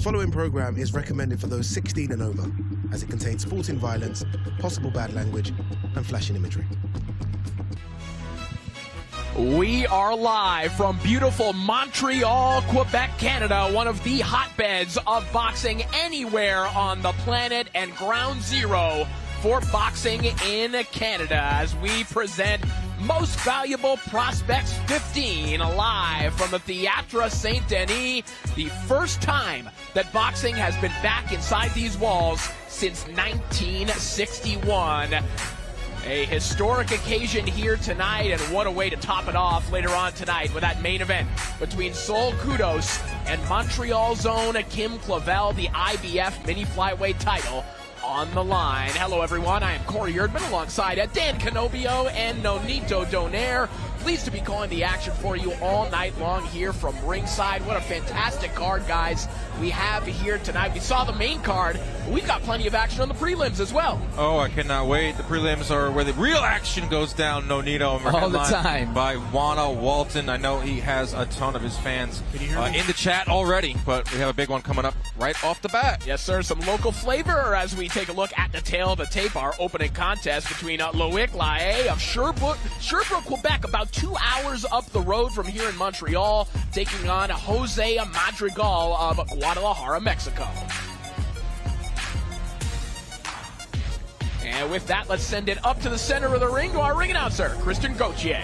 following program is recommended for those 16 and over, as it contains sporting violence, possible bad language, and flashing imagery. We are live from beautiful Montreal, Quebec, Canada, one of the hotbeds of boxing anywhere on the planet, and ground zero for boxing in Canada as we present Most Valuable Prospects 15 live from the Theatre Saint-Denis, the first time that boxing has been back inside these walls since 1961. A historic occasion here tonight, and what a way to top it off later on tonight with that main event between Seoul Cudos and Montreal's own Kim Clavel, the IBF mini flyweight title on the line. Hello everyone, I am Corey Erdman alongside Dan Canobio and Nonito Donaire. Pleased to be calling the action for you all night long here from ringside. What a fantastic card, guys, we have here tonight. We saw the main card, but we've got plenty of action on the prelims as well. Oh, I cannot wait. The prelims are where the real action goes down, Nonito. All the time. By Wana, Walton. I know he has a ton of his fans in the chat already, but we have a big one coming up right off the bat. Yes, sir. Some local flavor as we take a look at the tail of the tape. Our opening contest between Loick, Lahaie of Sherbrooke, Quebec, about 2 hours up the road from here in Montreal, taking on Jose Madrigal of Guadalajara, Mexico. And with that, let's send it up to the center of the ring to our ring announcer, Christian Gauthier.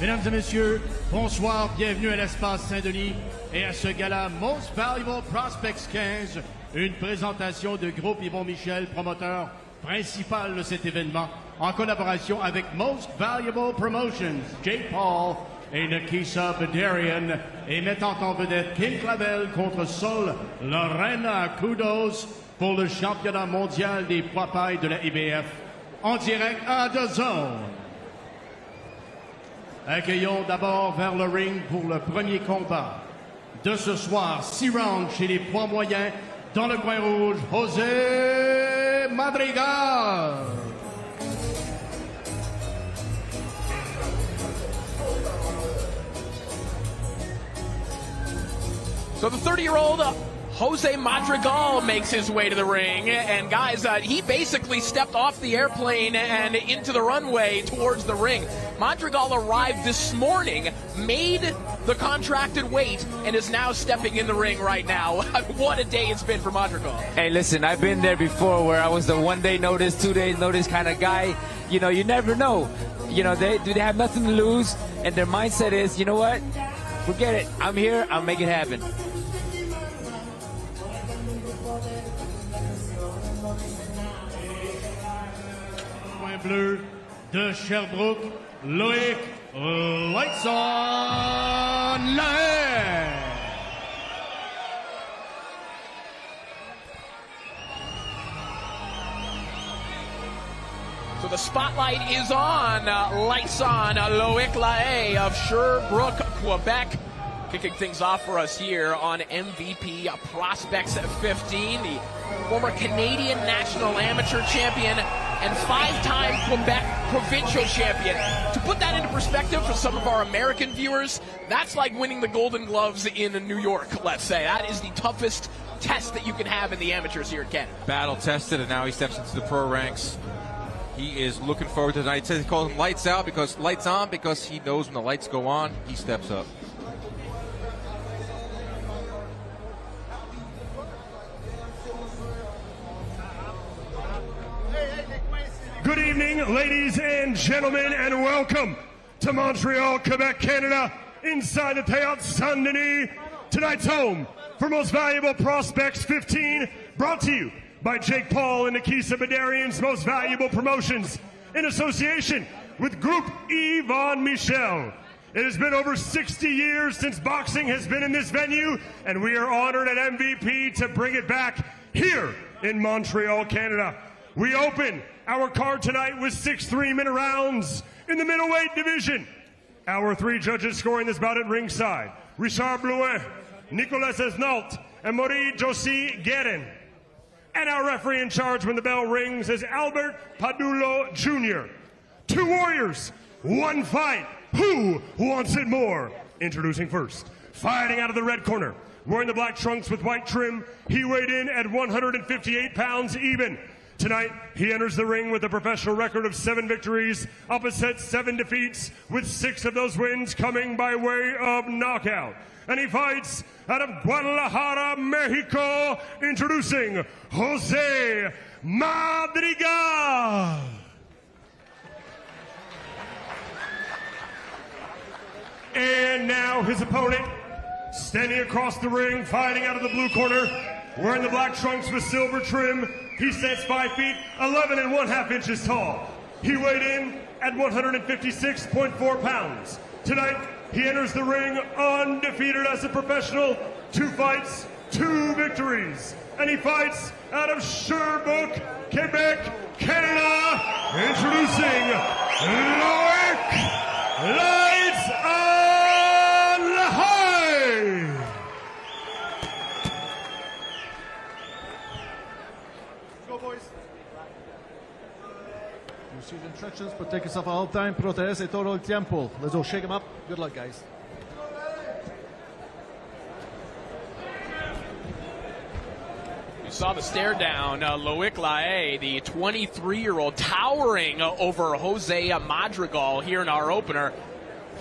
Mesdames et messieurs, bonsoir, bienvenue à l'espace Saint-Denis et à ce gala Most Valuable Prospects 15, une présentation de Groupe Yvon Michel, promoteur principal de cet événement, en collaboration avec Most Valuable Promotions, Jake Paul et Nakisa Bedarian, et mettant en vedette Kim Clavel contre Sol Lorena Cudos pour le championnat mondial des poids pailles de la IBF, en direct à DAZN. Accueillons d'abord vers le ring pour le premier combat de ce soir, 6 rounds chez les poids moyens. Dans le coin rouge, Jose Madrigal. So the 30-year-old Jose Madrigal makes his way to the ring, and guys, he basically stepped off the airplane and into the runway towards the ring. Madrigal arrived this morning, made the contracted weight, and is now stepping in the ring right now. What a day it's been for Madrigal. Hey, listen, I've been there before where I was the 1 day notice, 2 days notice kind of guy. You know, you never know. You know, they have nothing to lose, and their mindset is, you know what? Forget it. I'm here. I'll make it happen. Bleu de Sherbrooke, Loick, lights on, Lahaie. So the spotlight is on, lights on, Loick Lahaie of Sherbrooke, Quebec. Kicking things off for us here on MVP Prospects 15, the former Canadian National Amateur Champion and 5-time Quebec Provincial Champion. To put that into perspective for some of our American viewers, that's like winning the Golden Gloves in New York, let's say. That is the toughest test that you can have in the amateurs here in Canada. Battle tested, and now he steps into the pro ranks. He is looking forward to tonight. He calls him lights out because lights on, because he knows when the lights go on, he steps up. Good evening, ladies and gentlemen, and welcome to Montreal, Quebec, Canada, inside the Théâtre Saint-Denis. Tonight's home for Most Valuable Prospects 15, brought to you by Jake Paul and Nakisa Bedarian's Most Valuable Promotions, in association with Groupe Yvon Michel. It has been over 60 years since boxing has been in this venue, and we are honored at MVP to bring it back here in Montreal, Canada. We open our card tonight with 6 3-minute rounds in the middleweight division. Our 3 judges scoring this bout at ringside: Richard Blouin, Nicolas Esnault, and Maurice Josie Guerin. And our referee in charge when the bell rings is Albert Padulo Jr. 2 warriors, 1 fight. Who wants it more? Introducing first, fighting out of the red corner, wearing the black trunks with white trim. He weighed in at 158 pounds even. Tonight, he enters the ring with a professional record of 7 victories, opposite 7 defeats, with 6 of those wins coming by way of knockout. And he fights out of Guadalajara, Mexico, introducing Jose Madrigal. And now his opponent, standing across the ring, fighting out of the blue corner, wearing the black trunks with silver trim. He stands 5 feet, 11 1/2 inches tall. He weighed in at 156.4 pounds. Tonight, he enters the ring undefeated as a professional, 2 fights, 2 victories. And he fights out of Sherbrooke, Quebec, Canada, introducing Loick. Lights on Lahaie. Go, boys. You see the instructions, protect yourself all the time, protege todo el tiempo. Let's go, shake him up. Good luck, guys. You saw the stare down. Loick Lahaie, the 23-year-old, towering over Jose Madrigal here in our opener.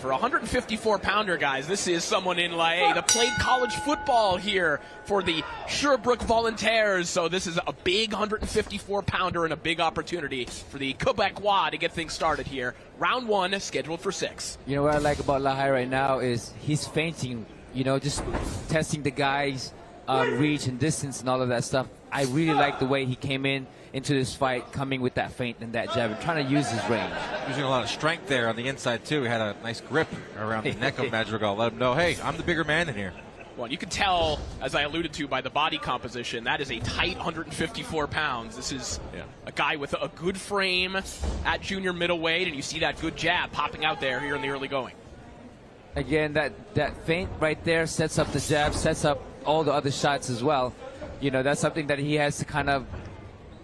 For a 154-pounder, guys, this is someone in Lahaie that played college football here for the Sherbrooke Volunteers. So this is a big 154-pounder and a big opportunity for the Quebecois to get things started here. Round 1 scheduled for 6. You know what I like about Lahaie right now is he's feinting, you know, just testing the guy's reach and distance and all of that stuff. I really like the way he came into this fight, coming with that feint and that jab and trying to use his range. Using a lot of strength there on the inside, too. He had a nice grip around the neck of Madrigal. Let him know, hey, I'm the bigger man in here. Well, you can tell, as I alluded to, by the body composition, that is a tight 154 pounds. This is a guy with a good frame at junior middleweight, and you see that good jab popping out there here in the early going. Again, that feint right there sets up the jab, sets up all the other shots as well. You know, that's something that he has to kind of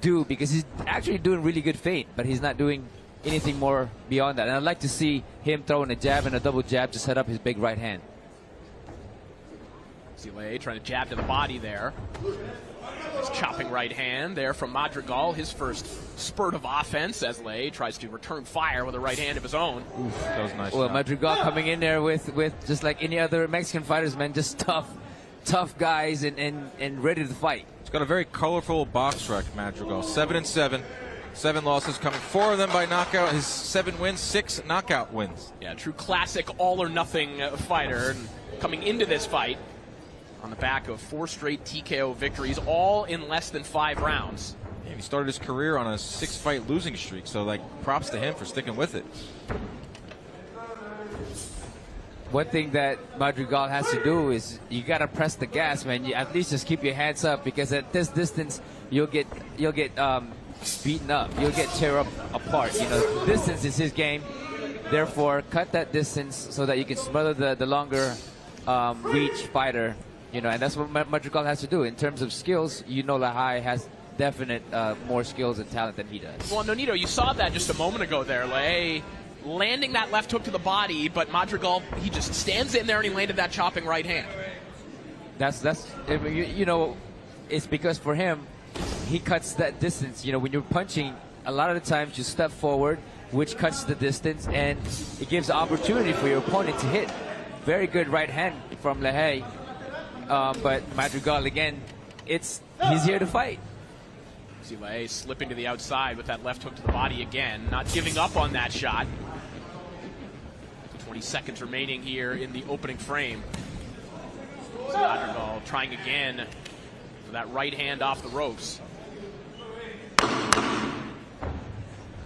do, because he's actually doing really good feint, but he's not doing anything more beyond that. And I'd like to see him throwing a jab and a double jab to set up his big right hand. See Lahaie trying to jab to the body there. His chopping right hand there from Madrigal, his first spurt of offense as Lahaie tries to return fire with a right hand of his own. Oof, that was nice. Well, Madrigal coming in there with just like any other Mexican fighters, man, just tough guys and ready to fight. He's got a very colorful box rec, Madrigal. 7-7, 7 losses coming, 4 of them by knockout. His 7 wins, 6 knockout wins. Yeah, true classic all or nothing fighter. And coming into this fight on the back of 4 straight TKO victories, all in less than 5 rounds. Yeah, he started his career on a 6-fight losing streak, so like props to him for sticking with it. One thing that Madrigal has to do is you got to press the gas, man. You at least just keep your hands up, because at this distance you'll get beaten up. You'll get tear up apart. You know, distance is his game. Therefore, cut that distance so that you can smother the longer reach fighter. You know, and that's what Madrigal has to do. In terms of skills, you know, Lahaie has definite more skills and talent than he does. Well, Nonito, you saw that just a moment ago there. Lahaie landing that left hook to the body, but Madrigal, he just stands in there and he landed that chopping right hand. That's you know, it's because for him, he cuts that distance. You know, when you're punching, a lot of the times you step forward, which cuts the distance, and it gives the opportunity for your opponent to hit. Very good right hand from Lahaie, but Madrigal, again, he's here to fight. See Lahaie slipping to the outside with that left hook to the body again, not giving up on that shot. 20 seconds remaining here in the opening frame. See Madrigal trying again for that right hand off the ropes.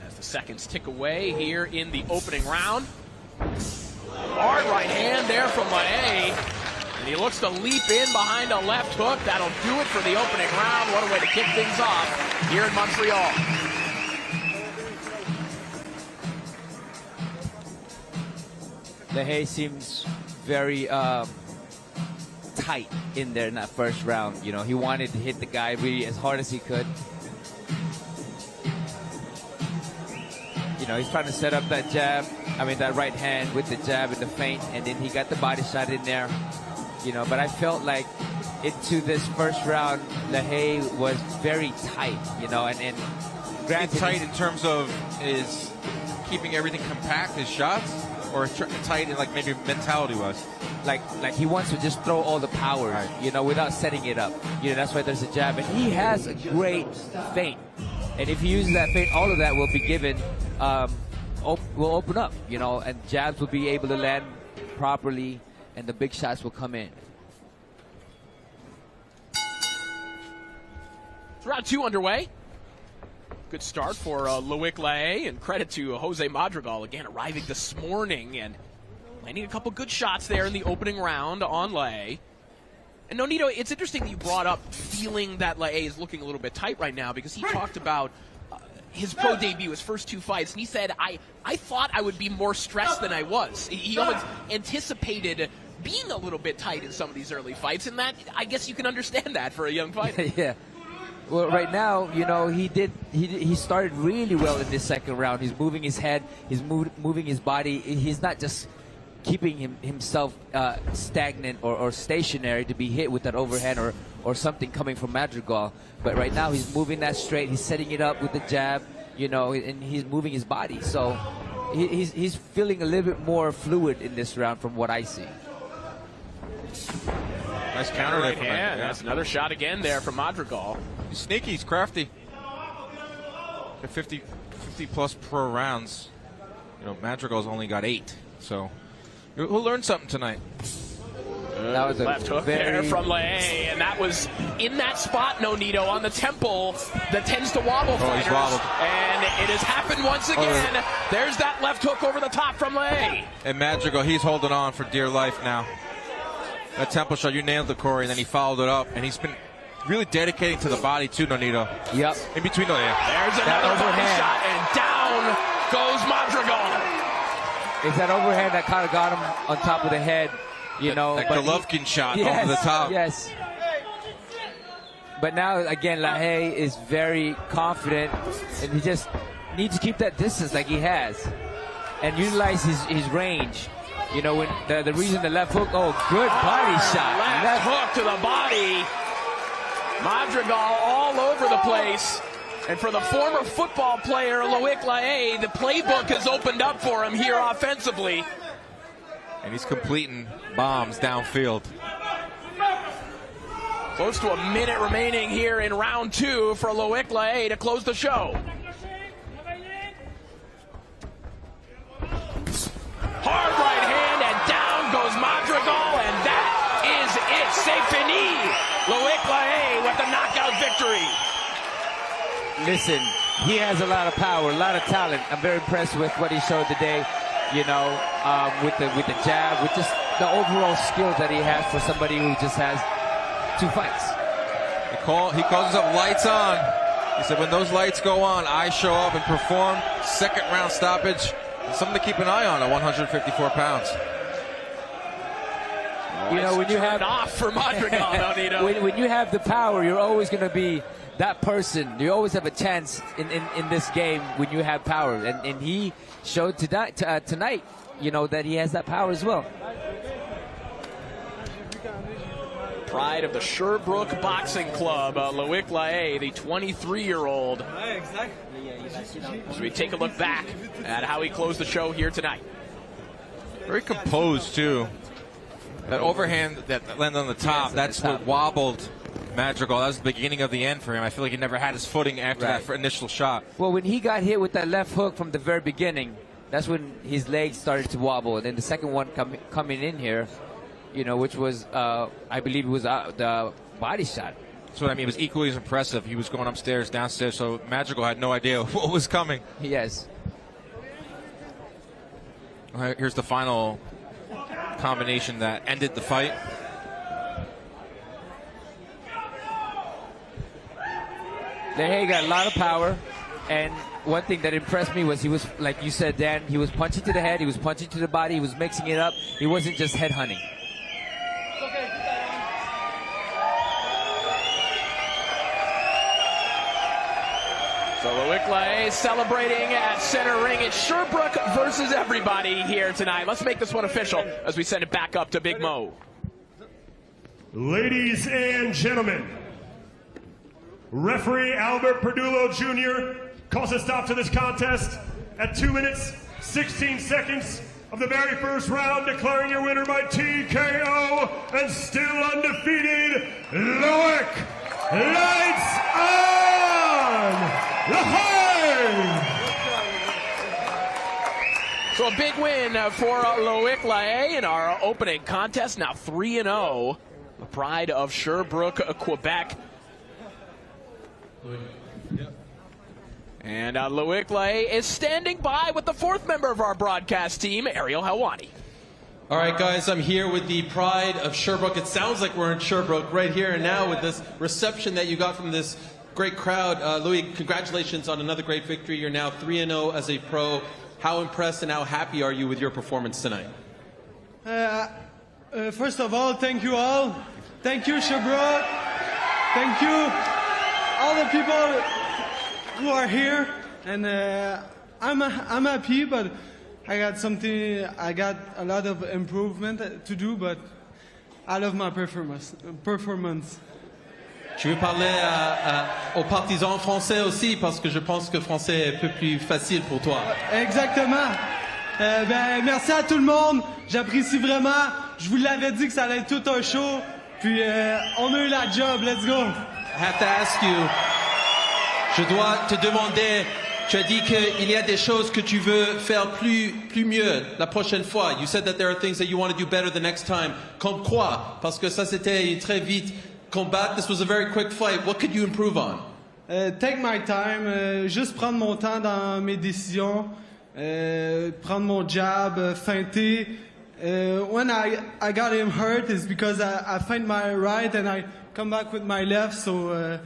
As the seconds tick away here in the opening round. Hard right hand there from Lahaie. And he looks to leap in behind a left hook. That'll do it for the opening round. What a way to kick things off here in Montreal. Lahaie seems very tight in there in that first round. You know, he wanted to hit the guy really as hard as he could. You know, he's trying to set up that jab, that right hand with the jab and the feint, and then he got the body shot in there. you know, but I felt like into this first round, Lahaie was very tight, you know, and granted, tight in terms of is keeping everything compact, his shots, or tight in like maybe mentality-wise? like he wants to just throw all the power, right, you know, without setting it up. You know, that's why there's a jab, and he has a great feint. And if he uses that feint, all of that will be given, will open up, you know, and jabs will be able to land properly, and the big shots will come in. Round 2 underway. Good start for Loick Lahaie, and credit to Jose Madrigal again arriving this morning and landing a couple good shots there in the opening round on Lahaie. And Nonito, it's interesting that you brought up feeling that Lahaie is looking a little bit tight right now, because he talked about his pro debut, his first 2 fights, and he said, I thought I would be more stressed than I was. He almost anticipated being a little bit tight in some of these early fights, and that, I guess you can understand that for a young fighter. Yeah. Well, right now, you know, he started really well in this second round. He's moving his head, he's moving his body. He's not just keeping himself stagnant or stationary to be hit with that overhand or something coming from Madrigal. But right now, he's moving that straight. He's setting it up with the jab, you know, and he's moving his body. So he's feeling a little bit more fluid in this round from what I see. Nice counter there from Yeah, that's another shot again there from Madrigal. He's sneaky, he's crafty. 50 plus pro rounds. You know, Madrigal's only got 8, so we'll learn something tonight. That was a left hook there from Lahaie, and that was in that spot, Nonito, on the temple that tends to wobble fighters. He's wobbled. And it has happened once again. There's that left hook over the top from Lahaie. And Madrigal, he's holding on for dear life now. That temple shot, you nailed it, Corey, and then he followed it up, and he's been really dedicating to the body too, Nonito. Yep. In between, There's another body shot, and down goes Madrigal. It's that overhand that kind of got him on top of the head, you know. That but Golovkin shot yes, over the top. Yes. But now, again, Lahaie is very confident, and he just needs to keep that distance like he has and utilize his range. You know, when the reason the left hook, good body shot. Left hook to the body. Madrigal all over the place. And for the former football player, Loick Lahaie, the playbook has opened up for him here offensively. And he's completing bombs downfield. Close to a minute remaining here in round 2 for Loick Lahaie to close the show. Hard right hand, and down goes Madrigal, and that is it. C'est fini. Loick Lahaie with the knockout victory. Listen, he has a lot of power, a lot of talent. I'm very impressed with what he showed today, you know, with the jab, with just the overall skills that he has for somebody who just has 2 fights. He calls himself lights on. He said, when those lights go on, I show up and perform. Second round stoppage. Something to keep an eye on at 154 pounds. You know, when you have off for Madrigal, when you have the power, you're always going to be that person. You always have a chance in this game when you have power, and he showed tonight, you know, that he has that power as well. Pride of the Sherbrooke Boxing Club, Loick Lahaie, the 23-year-old. As we take a look back at how he closed the show here tonight. Very composed, too. That overhand that landed on the top, that's what wobbled Madrigal. That was the beginning of the end for him. I feel like he never had his footing after that initial shot. Well, when he got hit with that left hook from the very beginning, that's when his legs started to wobble. And then the second one coming in here, you know, which was, I believe it was the body shot. That's what I mean. It was equally as impressive. He was going upstairs, downstairs, so Madrigal had no idea what was coming. Yes. Here's the final combination that ended the fight. Lahaie got a lot of power, and one thing that impressed me was he was, like you said, Dan, he was punching to the head, he was punching to the body, he was mixing it up. He wasn't just head hunting. So Loick Lahaie celebrating at center ring. It's Sherbrooke versus everybody here tonight. Let's make this one official as we send it back up to Big Mo. Ladies and gentlemen, referee Albert Perdulo Jr. calls a stop to this contest at 2 minutes, 16 seconds of the very first round, declaring your winner by TKO and still undefeated, Loick. Lights on! Lahaie! So a big win for Loick Lahaie in our opening contest, now 3-0. The pride of Sherbrooke, Quebec. And Loick Lahaie is standing by with the fourth member of our broadcast team, Ariel Helwani. All right, guys, I'm here with the pride of Sherbrooke. It sounds like we're in Sherbrooke right here and now with this reception that you got from this great crowd. Loick, congratulations on another great victory. You're now 3-0 as a pro. How impressed and how happy are you with your performance tonight? First of all, thank you all. Thank you, Sherbrooke. Thank you, all the people who are here. And I'm happy, but I got a lot of improvement to do, but I love my performance. Je veux parler aux partisans français aussi parce que je pense que français est un peu plus facile pour toi. Exactement. Merci à tout le monde. J'apprécie vraiment. Je vous l'avais dit que ça allait être tout un show. Puis on a eu la job. Let's go. I have to ask you. Je dois te demander. Tu as dit qu'il y a des choses que tu veux faire plus mieux la prochaine fois. You said that there are things that you want to do better the next time. Comme quoi? Parce que ça c'était très vite. Combat. This was a very quick fight. What could you improve on? Take my time. Juste prendre mon temps dans mes décisions. Prendre mon jab, feinter. When I got him hurt is because I feint my right and I come back with my left. So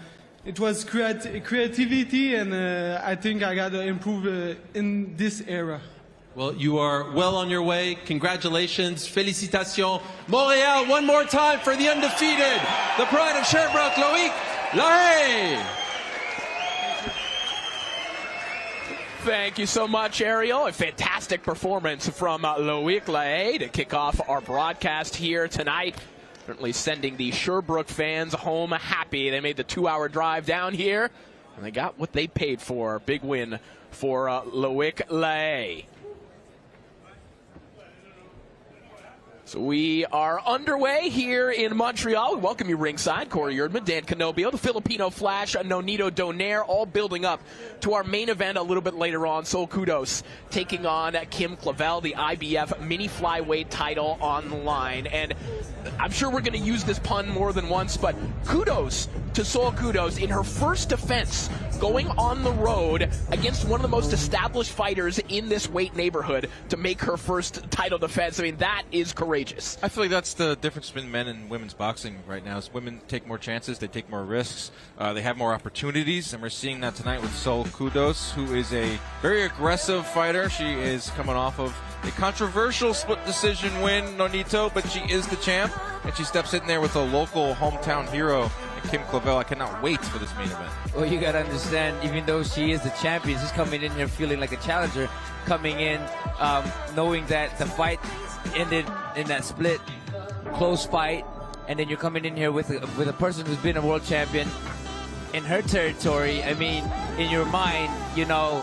it was creativity, and I think I got to improve in this era. Well, you are well on your way. Congratulations. Félicitations. Montréal, one more time for the undefeated. The pride of Sherbrooke, Loick Lahaie. Thank you so much, Ariel. A fantastic performance from Loick Lahaie to kick off our broadcast here tonight. Certainly sending the Sherbrooke fans home happy. They made the 2-hour drive down here, and they got what they paid for. Big win for Loick Lahaie. So we are underway here in Montreal. We welcome you ringside. Corey Erdman, Dan Canobio, the Filipino Flash, Nonito Donaire, all building up to our main event a little bit later on. So Cudos taking on Kim Clavel, the IBF mini flyweight title on the line. And I'm sure we're going to use this pun more than once, but kudos to Sol Cudos in her first defense, going on the road against one of the most established fighters in this weight neighborhood to make her first title defense. I mean, that is courageous. I feel like that's the difference between men and women's boxing right now. Is women take more chances, they take more risks, they have more opportunities, and we're seeing that tonight with Sol Cudos, who is a very aggressive fighter. She is coming off of a controversial split decision win, Nonito, but she is the champ, and she steps in there with a local hometown hero, Kim Clavel. I cannot wait for this main event. Well, you got to understand, even though she is the champion, she's coming in here feeling like a challenger, coming in knowing that the fight ended in that split, close fight, and then you're coming in here with a person who's been a world champion in her territory. I mean, in your mind, you know,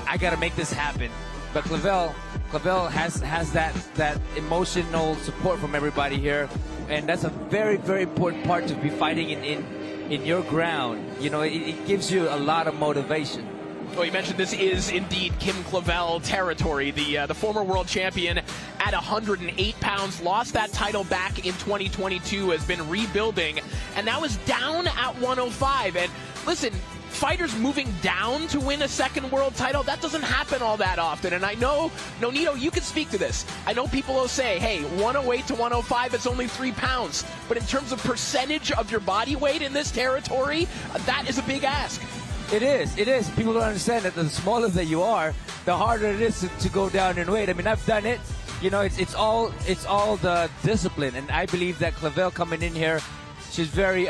I got to make this happen. But Clavel has that emotional support from everybody here, and that's a very, very important part to be fighting in your ground. You know, it gives you a lot of motivation. Well, you mentioned this is indeed Kim Clavel territory. The former world champion at 108 pounds, lost that title back in 2022, has been rebuilding, and now is down at 105. And listen, fighters moving down to win a second world title, that doesn't happen all that often. And I know, Nonito, you can speak to this. I know people will say, hey, 108 to 105, it's only 3 pounds. But in terms of percentage of your body weight in this territory, that is a big ask. It is. People don't understand that the smaller that you are, the harder it is to go down in weight. I mean, I've done it. You know, it's all the discipline. And I believe that Clavel coming in here, she's very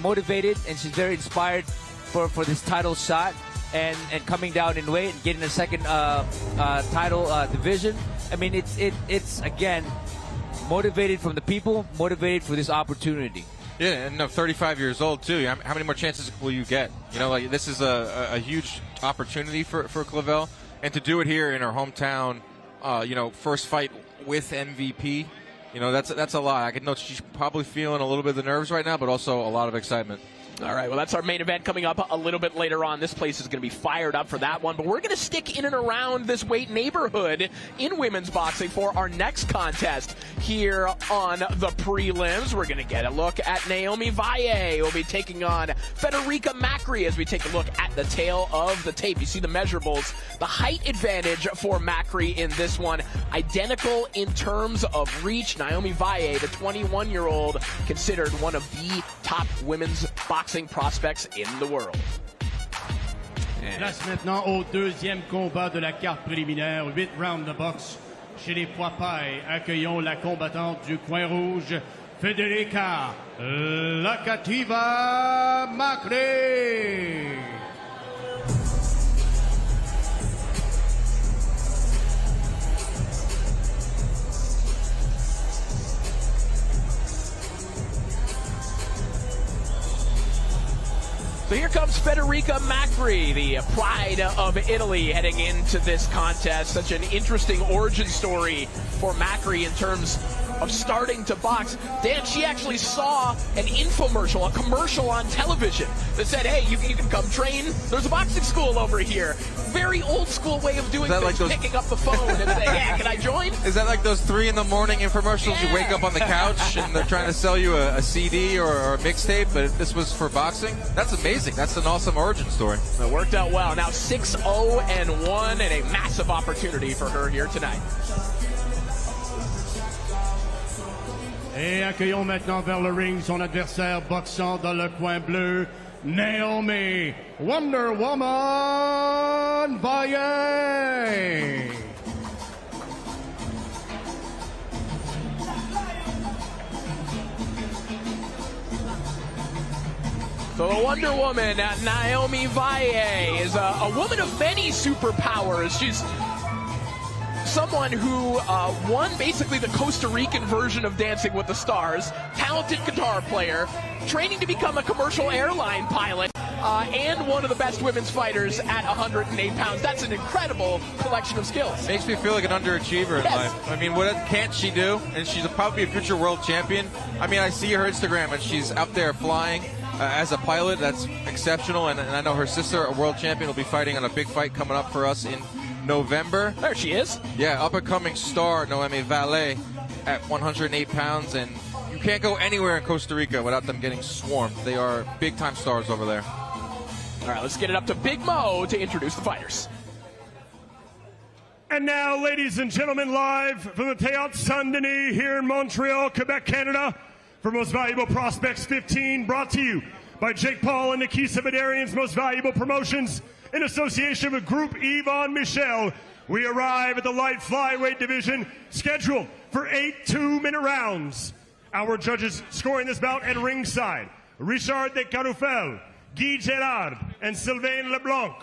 motivated and she's very inspired for this title shot, and coming down in weight and getting a second title division. I mean, it's again, motivated from the people, motivated for this opportunity. Yeah, and 35 years old too. How many more chances will you get? You know, like this is a huge opportunity for Clavel, and to do it here in her hometown, you know, first fight with MVP. You know, that's a lot. I can know she's probably feeling a little bit of the nerves right now, but also a lot of excitement. All right, well, that's our main event coming up a little bit later on. This place is going to be fired up for that one, but we're going to stick in and around this weight neighborhood in women's boxing for our next contest here on the prelims. We're going to get a look at Naomi Valle. We'll be taking on Federica Macri as we take a look at the tail of the tape. You see the measurables. The height advantage for Macri in this one, identical in terms of reach. Naomi Valle, the 21-year-old, considered one of the top women's boxing prospects in the world. Place maintenant au deuxième combat de la carte préliminaire, 8 rounds de boxe. Chez les poids pailles, accueillons la combattante du coin rouge, Federica La Cativa Macri. So here comes Federica Macri, the pride of Italy, heading into this contest. Such an interesting origin story for Macri in terms of starting to box. Dan, she actually saw an infomercial, a commercial on television that said, hey, you can come train. There's a boxing school over here. Very old school way of doing things, like picking up the phone and saying, yeah, can I join? Is that like those 3 in the morning infomercials? Yeah. You wake up on the couch and they're trying to sell you a CD or a mixtape, but this was for boxing? That's amazing. That's an awesome origin story. It worked out well. Now 6-0-1 and a massive opportunity for her here tonight. Et accueillons maintenant vers le ring son adversaire boxant dans le coin bleu, Naomi Wonder Woman Valle. So the Wonder Woman, Naomi Valle, is a woman of many superpowers. She's someone who won basically the Costa Rican version of Dancing with the Stars, talented guitar player, training to become a commercial airline pilot, and one of the best women's fighters at 108 pounds. That's an incredible collection of skills. Makes me feel like an underachiever in life. I mean, what can't she do? And she's probably a future world champion. I mean, I see her Instagram, and she's out there flying as a pilot. That's exceptional, and I know her sister, a world champion, will be fighting on a big fight coming up for us in November. There she is. Yeah, up-and-coming star Naomi Valle at 108 pounds, and you can't go anywhere in Costa Rica without them getting swarmed. They are big-time stars over there. All right, let's get it up to Big Mo to introduce the fighters. And now, ladies and gentlemen, live from the Théâtre Saint-Denis here in Montreal, Quebec, Canada, for Most Valuable Prospects 15, brought to you by Jake Paul and Nikisa Badarian's Most Valuable Promotions in association with Group Yvonne Michel. We arrive at the light flyweight division, scheduled for 8 2-minute rounds. Our judges scoring this bout at ringside, Richard de Carufel, Guy Gerard, and Sylvain Leblanc.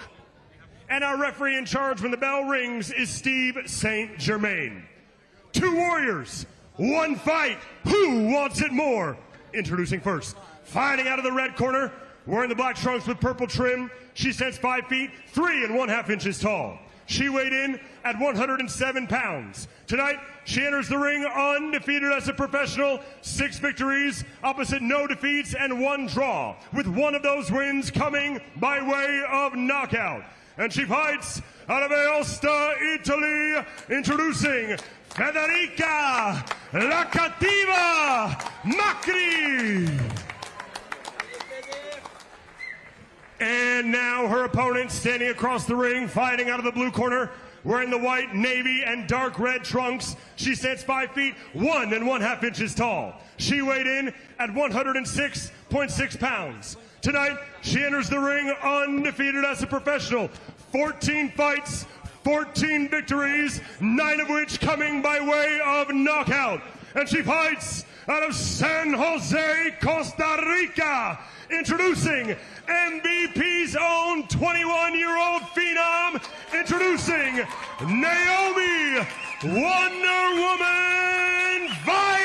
And our referee in charge when the bell rings is Steve St. Germain. 2 warriors, 1 fight. Who wants it more? Introducing first, fighting out of the red corner, wearing the black trunks with purple trim. She stands 5 feet, 3 1/2 inches tall. She weighed in at 107 pounds. Tonight, she enters the ring undefeated as a professional, 6 victories, opposite no defeats, and 1 draw, with one of those wins coming by way of knockout. And she fights out of Aosta, Italy, introducing Federica La Cativa Macri. And now her opponent standing across the ring, fighting out of the blue corner, wearing the white, navy, and dark red trunks. She stands 5 feet, 1 1/2 inches tall. She weighed in at 106.6 pounds. Tonight, she enters the ring undefeated as a professional. 14 fights, 14 victories, 9 of which coming by way of knockout. And she fights out of San Jose, Costa Rica, introducing MVP's own 21-year-old phenom, introducing Naomi Wonder Woman Valle.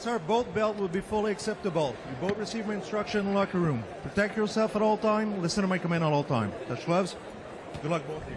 sir, both belts will be fully acceptable. You both receive my instruction in the locker room. Protect yourself at all time. Listen to my command at all time. Touch gloves. Good luck, both of you.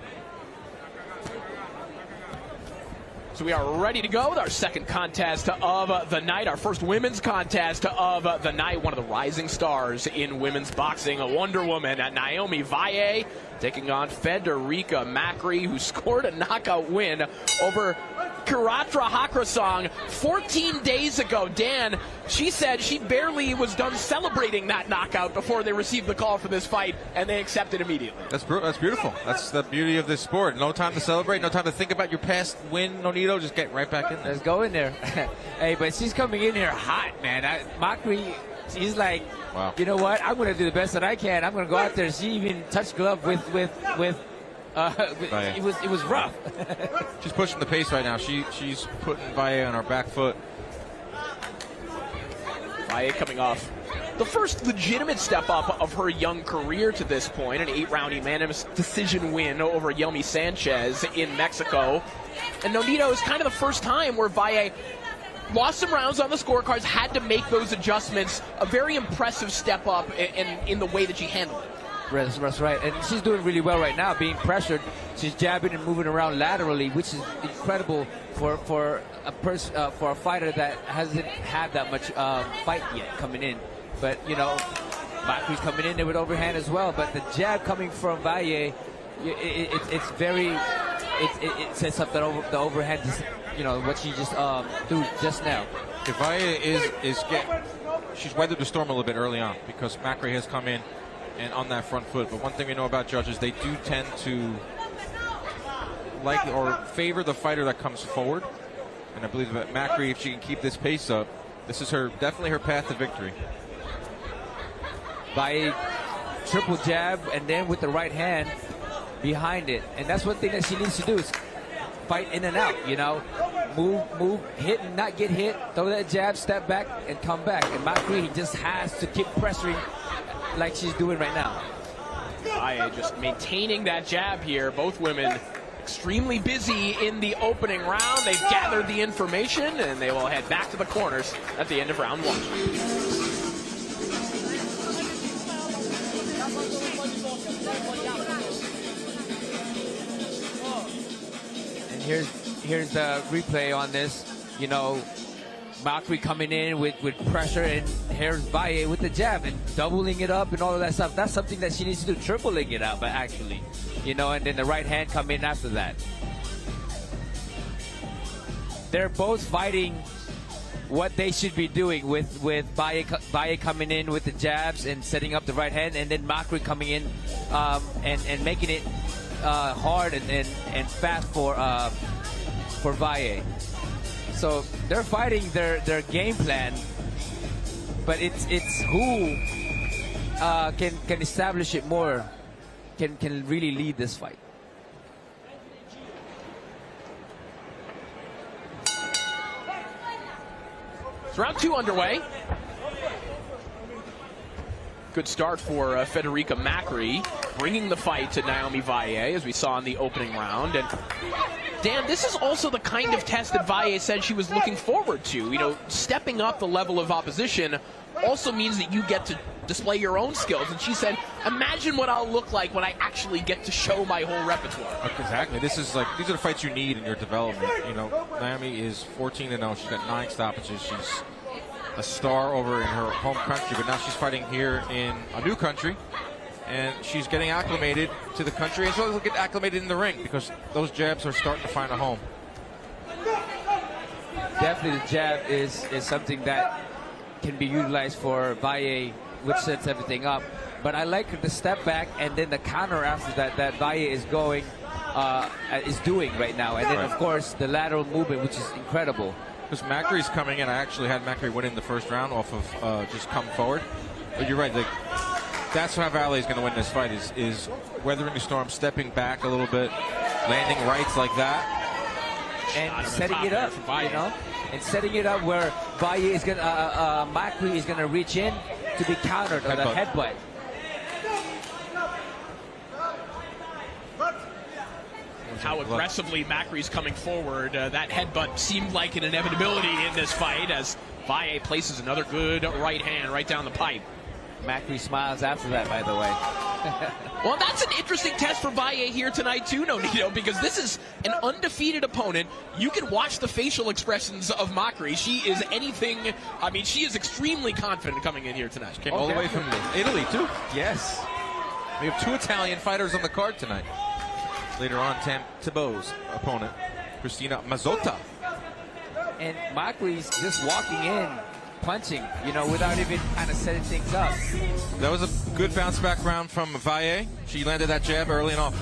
So we are ready to go with our second contest of the night, our first women's contest of the night. One of the rising stars in women's boxing, a Wonder Woman, Naomi Valle, taking on Federica Macri, who scored a knockout win over Kiratra Hakrasong 14 days ago. Dan, she said she barely was done celebrating that knockout before they received the call for this fight, and they accepted immediately. That's beautiful. That's the beauty of this sport. No time to celebrate, no time to think about your past win, Nonito. Just get right back in there. Let's go in there. Hey, but she's coming in here hot, man. Macri, she's like, wow. You know what? I'm going to do the best that I can. I'm going to go out there. She even touched glove with it was rough. She's pushing the pace right now. She's putting Valle on her back foot. Valle coming off the first legitimate step up of her young career to this point, an 8-round unanimous decision win over Yelmi Sanchez in Mexico. And Nonito is kind of the first time where Valle lost some rounds on the scorecards, had to make those adjustments. A very impressive step up in the way that she handled it. That's right, and she's doing really well right now, being pressured. She's jabbing and moving around laterally, which is incredible for a fighter that hasn't had that much fight yet coming in. But you know, Macri's coming in there with overhand as well. But the jab coming from Valle, it sets up the overhand. You know what she just threw just now. If Valle she's weathered the storm a little bit early on because Macri has come in and on that front foot. But one thing we know about judges, they do tend to like or favor the fighter that comes forward. And I believe that Macri, if she can keep this pace up, this is definitely her path to victory. By a triple jab and then with the right hand behind it. And that's one thing that she needs to do is fight in and out, you know. Move, hit and not get hit, throw that jab, step back, and come back. And Macri just has to keep pressuring like she's doing right now. Valle just maintaining that jab here. Both women extremely busy in the opening round. They've gathered the information, and they will head back to the corners at the end of round one. And here's the replay on this. You know, Macri coming in with pressure, and here's Valle with the jab and doubling it up and all of that stuff. That's something that she needs to do, tripling it up actually, you know, and then the right hand come in after that. They're both fighting what they should be doing with Valle coming in with the jabs and setting up the right hand, and then Macri coming in and making it hard and fast for Valle. So they're fighting their game plan, but it's who can establish it more, can really lead this fight. It's round two underway. Good start for Federica Macri, bringing the fight to Naomi Valle, as we saw in the opening round. And Dan, this is also the kind of test that Valle said she was looking forward to. You know, stepping up the level of opposition also means that you get to display your own skills. And she said, imagine what I'll look like when I actually get to show my whole repertoire. Exactly. These are the fights you need in your development. You know, Naomi is 14-0. She's got 9 stoppages. She's a star over in her home country, but now she's fighting here in a new country, and she's getting acclimated to the country, and she'll get acclimated in the ring because those jabs are starting to find a home. Definitely the jab is something that can be utilized for Valle, which sets everything up. But I like the step back and then the counter after that Valle is doing right now. And then, of course, the lateral movement, which is incredible. Because Macri's coming in. I actually had Macri winning the first round off of just come forward. But you're right. That's how Valle is going to win this fight, is weathering the storm, stepping back a little bit, landing rights like that. And setting it up, you know? And setting it up where Valle is going to, Macri is going to reach in to be countered on the headbutt. How aggressively Macri's coming forward. That headbutt seemed like an inevitability in this fight, as Valle places another good right hand right down the pipe. Macri smiles after that, by the way. Well, that's an interesting test for Valle here tonight, too, Nonito, because this is an undefeated opponent. You can watch the facial expressions of Macri. She is anything, I mean, she is extremely confident coming in here tonight. Came all the way from Italy, too. Yes. We have 2 Italian fighters on the card tonight. Later on, Tam Thibault's opponent, Cristina Mazzotta. And Macri's just walking in, punching, you know, without even kind of setting things up. That was a good bounce back round from Valle. She landed that jab early and often.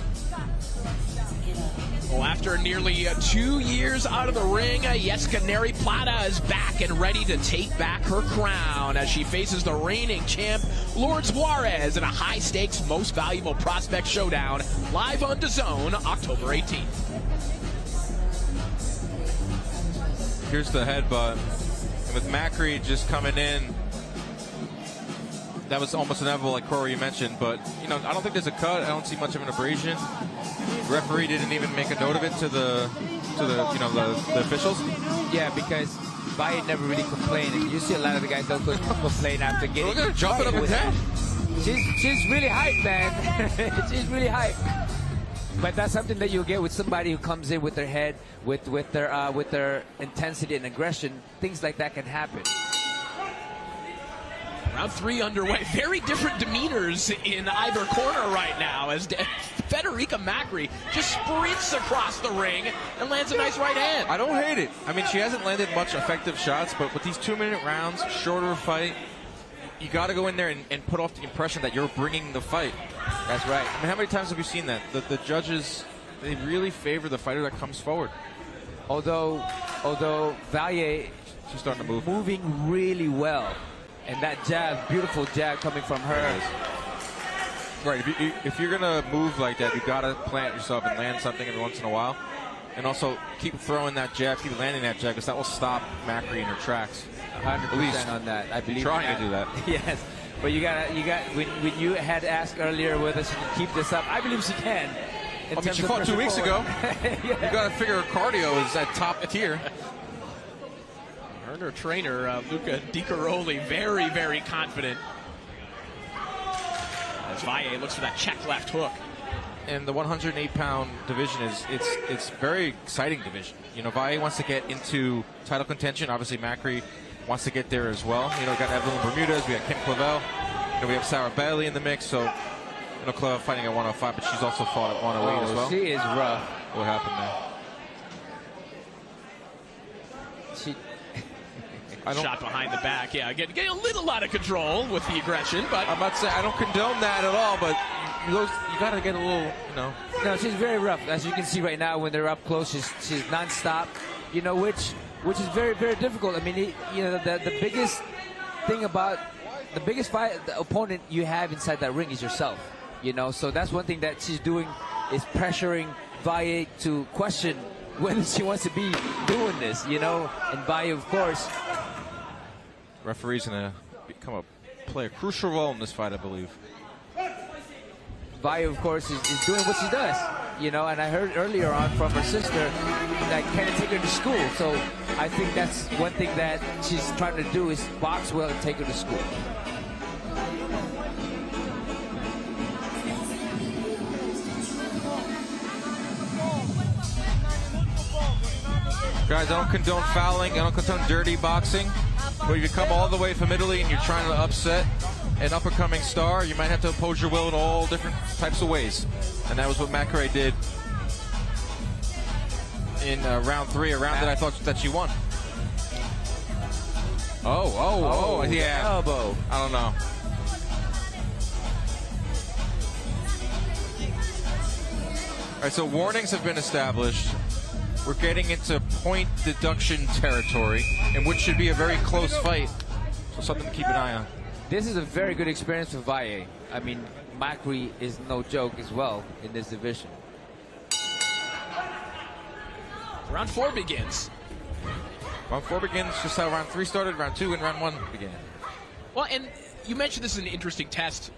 Well, after nearly 2 years out of the ring, Jeska Neri Plata is back and ready to take back her crown as she faces the reigning champ, Lourdes Juarez, in a high-stakes, most valuable prospect showdown, live on DAZN, October 18th. Here's the headbutt. And with Macri just coming in, that was almost inevitable, like Corey, you mentioned. But, you know, I don't think there's a cut. I don't see much of an abrasion. The referee didn't even make a note of it to the officials. Yeah, because Valle never really complained. You see a lot of the guys don't complain after getting. Look at her jumping up and down. She's really hyped, man. She's really hyped. But that's something that you'll get with somebody who comes in with their head, with their intensity and aggression. Things like that can happen. Round 3 underway. Very different demeanors in either corner right now as Federica Macri just sprints across the ring and lands a nice right hand. I don't hate it. I mean, she hasn't landed much effective shots, but with these 2-minute rounds, shorter fight, you got to go in there and put off the impression that you're bringing the fight. That's right. I mean, how many times have you seen that? The judges, they really favor the fighter that comes forward. Although Valle, she's starting to move. Moving really well. And that jab, beautiful jab coming from her. Right, if you're going to move like that, you've got to plant yourself and land something every once in a while. And also keep throwing that jab, keep landing that jab, because that will stop Macri in her tracks. 100% on that. I believe trying to do that. Yes, but you got when you had asked earlier whether she can keep this up, I believe she can. I mean, she fought 2 weeks ago. Yeah. You got to figure her cardio is at top tier. Her and her trainer, Luca Di Caroli, very, very confident. As Valle looks for that check left hook. And the 108-pound division it's very exciting division. You know, Valle wants to get into title contention. Obviously, Macri wants to get there as well. You know, we got Evelyn Bermudez, we got Kim Clavel, you know, we have Sarah Bailey in the mix. So, you know, Clavel fighting at 105, but she's also fought at 108 as well. She is rough. What happened there? Shot behind the back, yeah. Getting a little out of control with the aggression, but I'm not saying I don't condone that at all, but you got to get a little, you know. No, she's very rough. As you can see right now, when they're up close, she's nonstop. You know, which is very, very difficult. I mean, you know, the biggest thing about the biggest fight, the opponent you have inside that ring is yourself. You know, so that's one thing that she's doing is pressuring Valle to question whether she wants to be doing this. You know, and Valle, of course. Referee's going to play a crucial role in this fight, I believe. Valle, of course, is doing what she does, you know, and I heard earlier on from her sister that kind of take her to school. So I think that's one thing that she's trying to do is box well and take her to school. Guys, I don't condone fouling. I don't condone dirty boxing. But if you come all the way from Italy and you're trying to upset an up-and-coming star, you might have to impose your will in all different types of ways. And that was what Macri did in round 3, a round that I thought that she won. Oh, yeah. Elbow. I don't know. All right, so warnings have been established. We're getting into point deduction territory, in which should be a very close fight. So something to keep an eye on. This is a very good experience for Valle. I mean, Macri is no joke as well in this division. Round 4 begins. Round 4 begins just how round 3 started, round 2 and round 1 began. Well, and you mentioned this is an interesting test,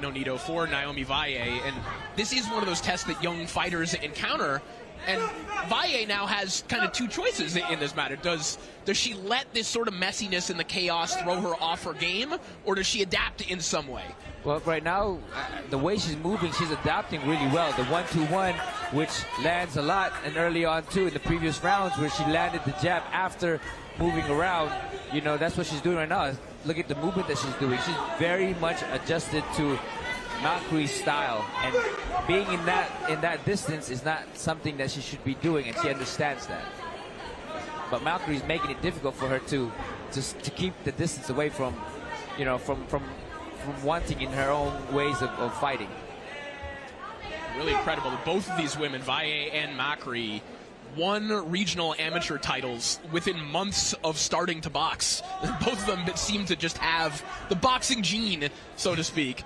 Nonito, for Naomi Valle, and this is one of those tests that young fighters encounter. And Valle now has kind of two choices in this matter. Does she let this sort of messiness and the chaos throw her off her game, or does she adapt in some way? Well, right now, the way she's moving, she's adapting really well. The 1-2-1, which lands a lot, and early on too in the previous rounds where she landed the jab after moving around. You know, that's what she's doing right now. Look at the movement that she's doing. She's very much adjusted to Macri's style, and being in that distance is not something that she should be doing, and she understands that. But Macri is making it difficult for her to keep the distance away from, you know, from wanting in her own ways of fighting. Really incredible that both of these women, Valle and Macri, won regional amateur titles within months of starting to box. Both of them seem to just have the boxing gene, so to speak.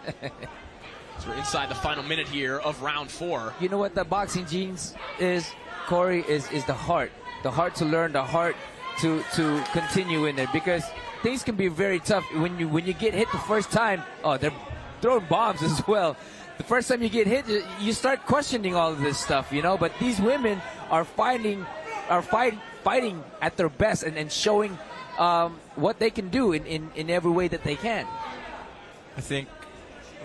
So we're inside the final minute here of round 4. You know what the boxing genes is, Corey, is the heart. The heart to learn, the heart to continue in it, because things can be very tough when you get hit the first time. Oh, they're throwing bombs as well. The first time you get hit, you start questioning all of this stuff, you know. But these women are fighting at their best and showing what they can do in every way that they can. I think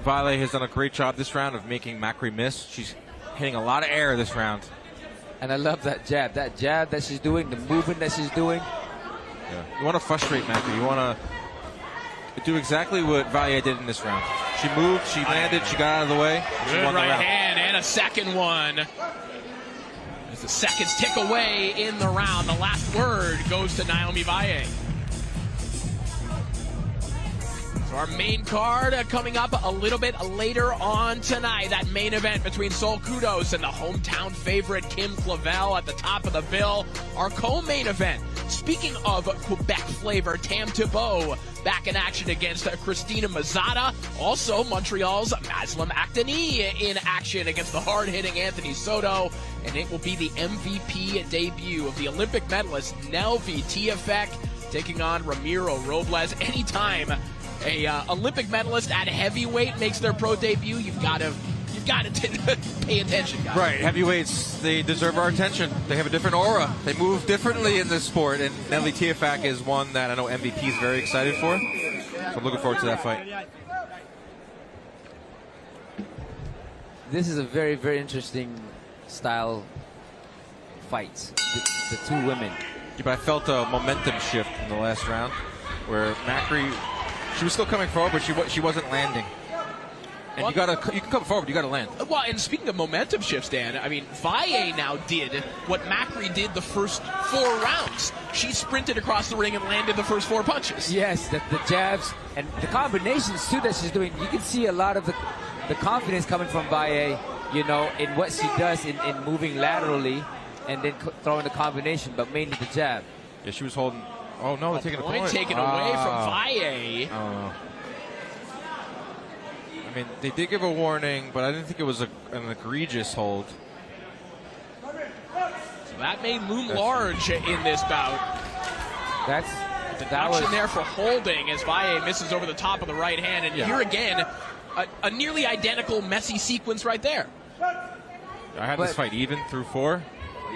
Valle has done a great job this round of making Macri miss. She's hitting a lot of air this round. And I love that jab that she's doing, the movement that she's doing. Yeah. You want to frustrate Macri. You want to do exactly what Valle did in this round. She moved, she landed, she got out of the way. Good right hand and a second one. As the seconds tick away in the round, the last word goes to Naomi Valle. So our main card coming up a little bit later on tonight. That main event between Cudos and the hometown favorite Kim Clavel at the top of the bill. Our co-main event, speaking of Quebec flavor, Tam Thibault back in action against Christina Mazzata. Also, Montreal's Maslam Actani in action against the hard-hitting Anthony Soto. And it will be the MVP debut of the Olympic medalist Nelvi Tiafek taking on Ramiro Robles. Anytime a Olympic medalist at heavyweight makes their pro debut, you've got to pay attention, guys. Right, heavyweights, they deserve our attention. They have a different aura. They move differently in this sport, and Nelvi Tiafek is one that I know MVP is very excited for. So I'm looking forward to that fight. This is a very, very interesting style fight. The two women. Yeah, but I felt a momentum shift in the last round where Macri, she was still coming forward, but she wasn't landing. And you can come forward, you gotta land. Well, and speaking of momentum shifts, Dan, I mean, Valle now did what Macri did the first 4 rounds. She sprinted across the ring and landed the first 4 punches. Yes, the jabs and the combinations too that she's doing. You can see a lot of the confidence coming from Valle, you know, in what she does in moving laterally and then throwing the combination, but mainly the jab. Yeah, she was holding. Oh no, they're taking a point. Taken away from Valle. Oh. I mean, they did give a warning, but I didn't think it was an egregious hold. So that may loom large in this bout. That's deduction there for holding as Valle misses over the top of the right hand. And here again, a nearly identical messy sequence right there. I had this fight even through 4.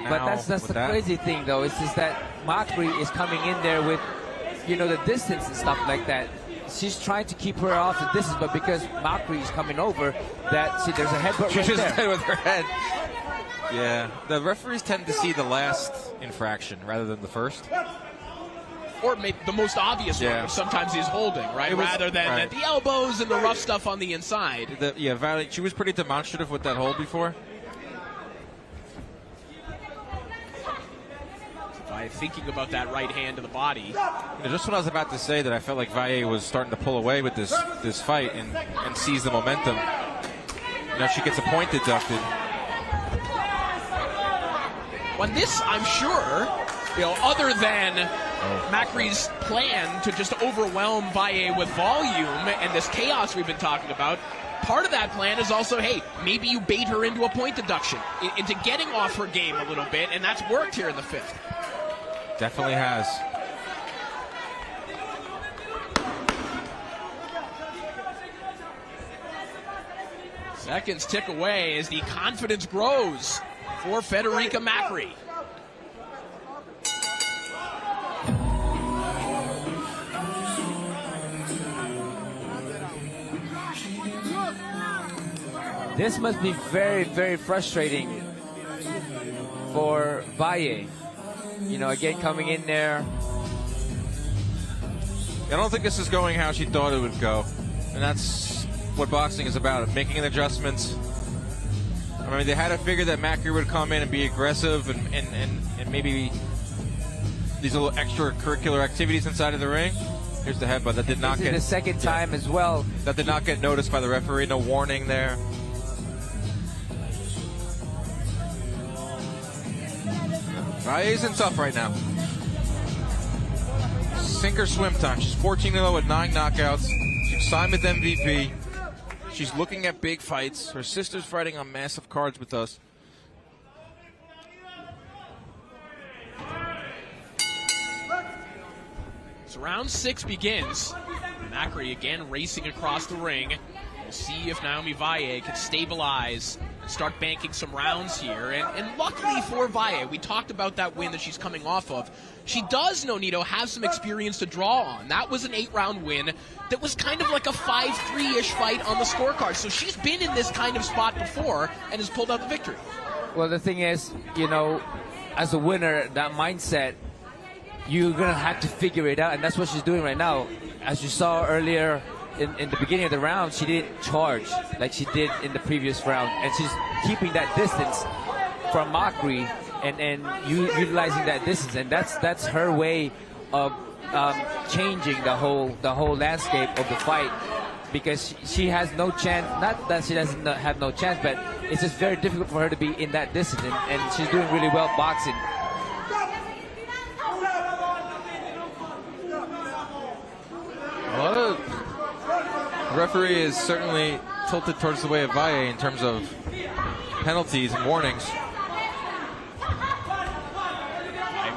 But that's the crazy thing, though. It's just that Macri is coming in there with, you know, the distance and stuff like that. She's trying to keep her off the distance, but because Macri is coming over, there's a headbutt right there. She's with her head. Yeah, the referees tend to see the last infraction rather than the first. Or maybe the most obvious one, which sometimes he's holding, right? Rather than the elbows and the rough stuff on the inside. Valle, she was pretty demonstrative with that hold before. By thinking about that right hand to the body. Just what I was about to say, that I felt like Valle was starting to pull away with this fight and seize the momentum. Now she gets a point deducted. Well, this, I'm sure, you know, other than Macri's plan to just overwhelm Valle with volume and this chaos we've been talking about, part of that plan is also, hey, maybe you bait her into a point deduction, into getting off her game a little bit, and that's worked here in the 5th. Definitely has. Seconds tick away as the confidence grows for Federica Macri. This must be very, very frustrating for Valle. You know, again, coming in there. I don't think this is going how she thought it would go. And that's what boxing is about, making adjustments. I mean, they had to figure that Macri would come in and be aggressive and maybe these little extracurricular activities inside of the ring. Here's the headbutt. That did not get... the second time as well. That did not get noticed by the referee. No warning there. Valle isn't tough right now. Sink or swim time. She's 14-0 with 9 knockouts. She's signed with MVP. She's looking at big fights. Her sister's fighting on massive cards with us. So round 6 begins. Macri again racing across the ring. We'll see if Naomi Valle can stabilize and start banking some rounds here. And luckily for Valle, we talked about that win that she's coming off of. She does, Nonito, have some experience to draw on. That was an 8-round win that was kind of like a 5-3-ish fight on the scorecard. So she's been in this kind of spot before and has pulled out the victory. Well, the thing is, you know, as a winner, that mindset, you're going to have to figure it out. And that's what she's doing right now. As you saw earlier, in the beginning of the round, she didn't charge like she did in the previous round, and she's keeping that distance from Macri and utilizing that distance, and that's her way of changing the whole landscape of the fight, because she has no chance. Not that she doesn't have no chance, but it's just very difficult for her to be in that distance, and she's doing really well boxing. The referee is certainly tilted towards the way of Valle in terms of penalties and warnings.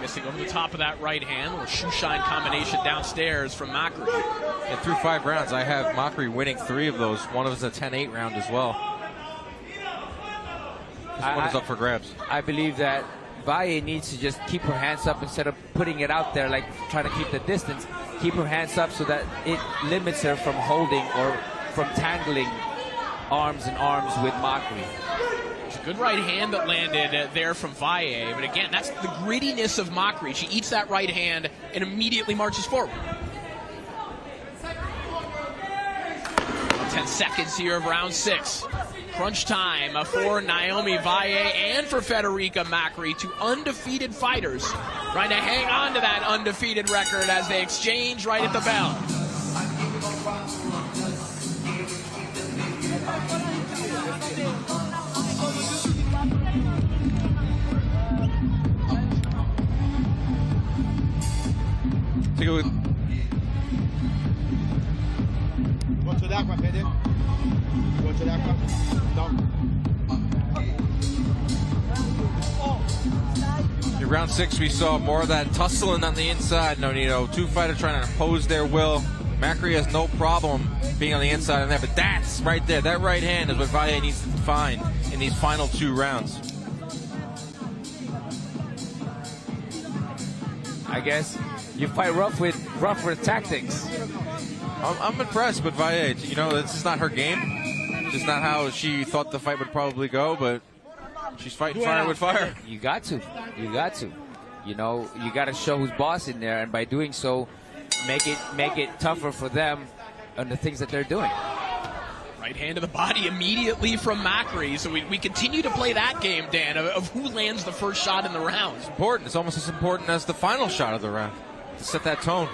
Missing over the top of that right hand. A little shoe shine combination downstairs from Macri. And through 5 rounds, I have Macri winning 3 of those. One of them is a 10-8 round as well. This one is up for grabs. I believe that Valle needs to just keep her hands up instead of putting it out there, like trying to keep the distance. Keep her hands up so that it limits her from holding or from tangling arms and arms with Macri. It's a good right hand that landed there from Valle, but again, that's the grittiness of Macri. She eats that right hand and immediately marches forward. 10 seconds here of round 6. Crunch time for Naomi Valle and for Federica Macri, 2 undefeated fighters trying to hang on to that undefeated record as they exchange right at the bell. Take a look. Goccio d'acqua, Fede. Goccio d'acqua. In round 6, we saw more of that tussling on the inside, Nonito. 2 fighters trying to impose their will. Macri has no problem being on the inside of that, but that's right there. That right hand is what Valle needs to find in these final 2 rounds. I guess you fight rough with tactics. I'm impressed with Valle. You know, this is not her game. It's just not how she thought the fight would probably go, but she's fighting fire with fire. You got to. You know, you got to show who's boss in there, and by doing so, make it tougher for them on the things that they're doing. Right hand to the body immediately from Macri. So we continue to play that game, Dan, of who lands the first shot in the round. It's important. It's almost as important as the final shot of the round to set that tone.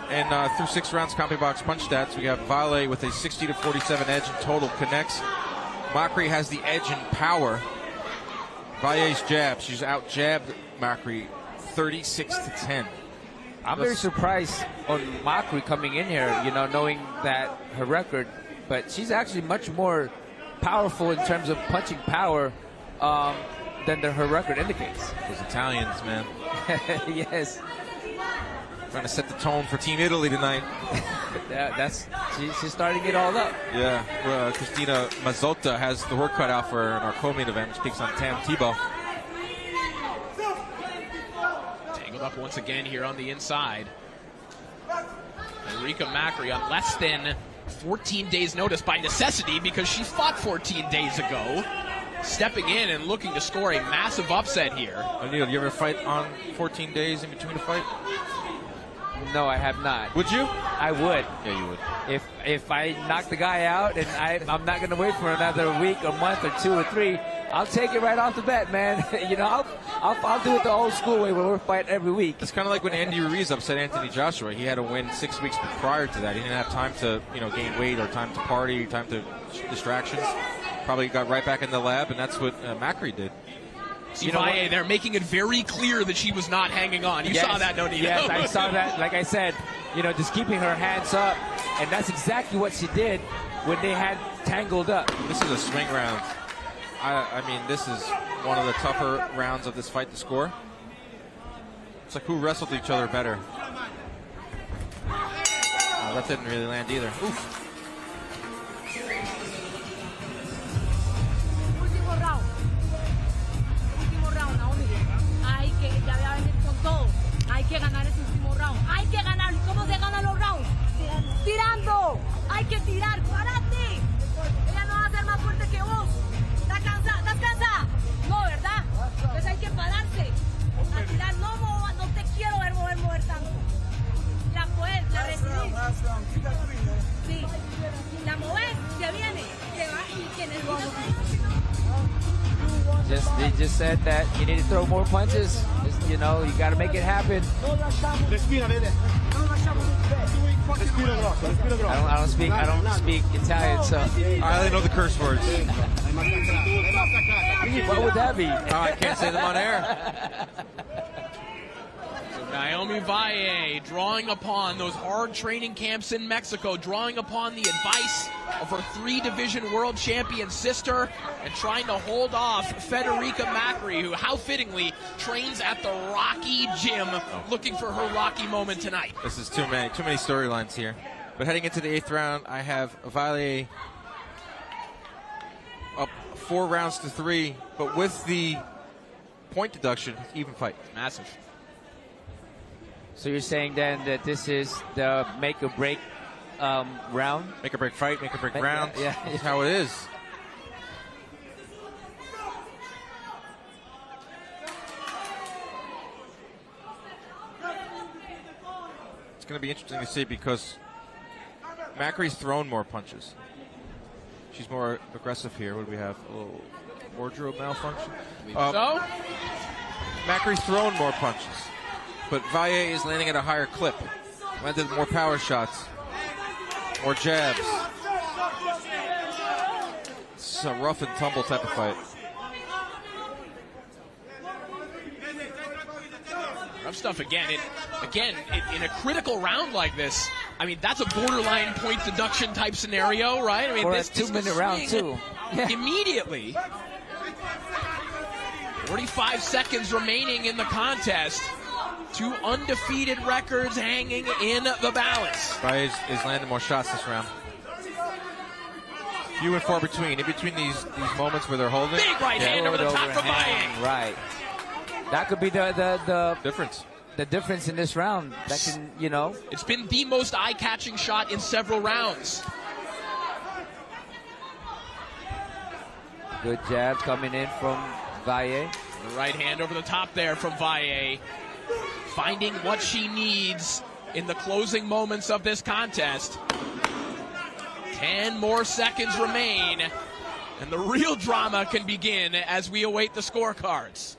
And through 6 rounds, CompuBox punch stats, we got Valle with a 60-47 edge in total connects. Macri has the edge in power. Valle's jab, she's out jabbed Macri 36-10. I'm very surprised on Macri coming in here, you know, knowing that her record, but she's actually much more powerful in terms of punching power than her record indicates. Those Italians, man. Yes. Trying to set the tone for Team Italy tonight. She's starting it all up. Yeah, Christina Mazzotta has the work cut out for our co-main event, which takes on Tam Tebow. Tangled up once again here on the inside. Federica Macri on less than 14 days notice by necessity because she fought 14 days ago. Stepping in and looking to score a massive upset here. O'Neal, do you ever fight on 14 days in between a fight? No, I have not. Would you? I would. Yeah, you would. If I knock the guy out and I'm not going to wait for another week or month or 2 or 3, I'll take it right off the bat, man. You know, I'll do it the old school way where we're fighting every week. It's kind of like when Andy Ruiz upset Anthony Joshua. He had to win 6 weeks prior to that. He didn't have time to, gain weight or time to party, time to distractions. Probably got right back in the lab, and that's what Macri did. Valle, they're making it very clear that she was not hanging on. You saw that, don't you? Yes, I saw that. Like I said, just keeping her hands up, and that's exactly what she did when they had tangled up. This is a swing round. I mean, this is one of the tougher rounds of this fight to score. It's like who wrestled each other better. Oh, that didn't really land either. Oof. Hay que ganar ese último round. Hay que ganar. ¿Cómo se ganan los rounds? Tirando. Hay que tirar. ¡Párate! Ella no va a ser más fuerte que vos. ¿Estás cansada? ¿Estás cansada? No, ¿verdad? Entonces hay que pararse. A tirar. No te quiero ver mover tanto. La puedes, la recibís. Sí. La moves, se viene. Se va y que necesitas. They just said that you need to throw more punches. Just, you got to make it happen. I don't speak Italian, so I only know the curse words. What would that be? Oh, I can't say them on air. Naomi Valle drawing upon those hard training camps in Mexico, drawing upon the advice of her 3-division world champion sister, and trying to hold off Federica Macri, who, how fittingly, trains at the Rocky Gym, looking for her Rocky moment tonight. This is too many storylines here. But heading into the 8th round, I have Valle up 4 rounds to 3, but with the point deduction, even fight. Massive. So you're saying then that this is the make or break round? Make or break fight, make or break round. Yeah. That's how it is. It's going to be interesting to see because Macri's thrown more punches. She's more aggressive here. What do we have? A little wardrobe malfunction? So? Macri's thrown more punches. But Valle is landing at a higher clip. Landed more power shots. More jabs. It's a rough and tumble type of fight. Rough stuff again. In a critical round like this, I mean, that's a borderline point deduction type scenario, right? I mean, or this a 2-minute round, too. Yeah. Immediately. 45 seconds remaining in the contest. 2 undefeated records hanging in the balance. Valle is landing more shots this round. Few and far between. In between these moments where they're holding. Big right hand over the top for Valle. Right. That could be the difference. The difference in this round. That can, It's been the most eye-catching shot in several rounds. Good jab coming in from Valle. The right hand over the top there from Valle. Finding what she needs in the closing moments of this contest. 10 more seconds remain, and the real drama can begin as we await the scorecards.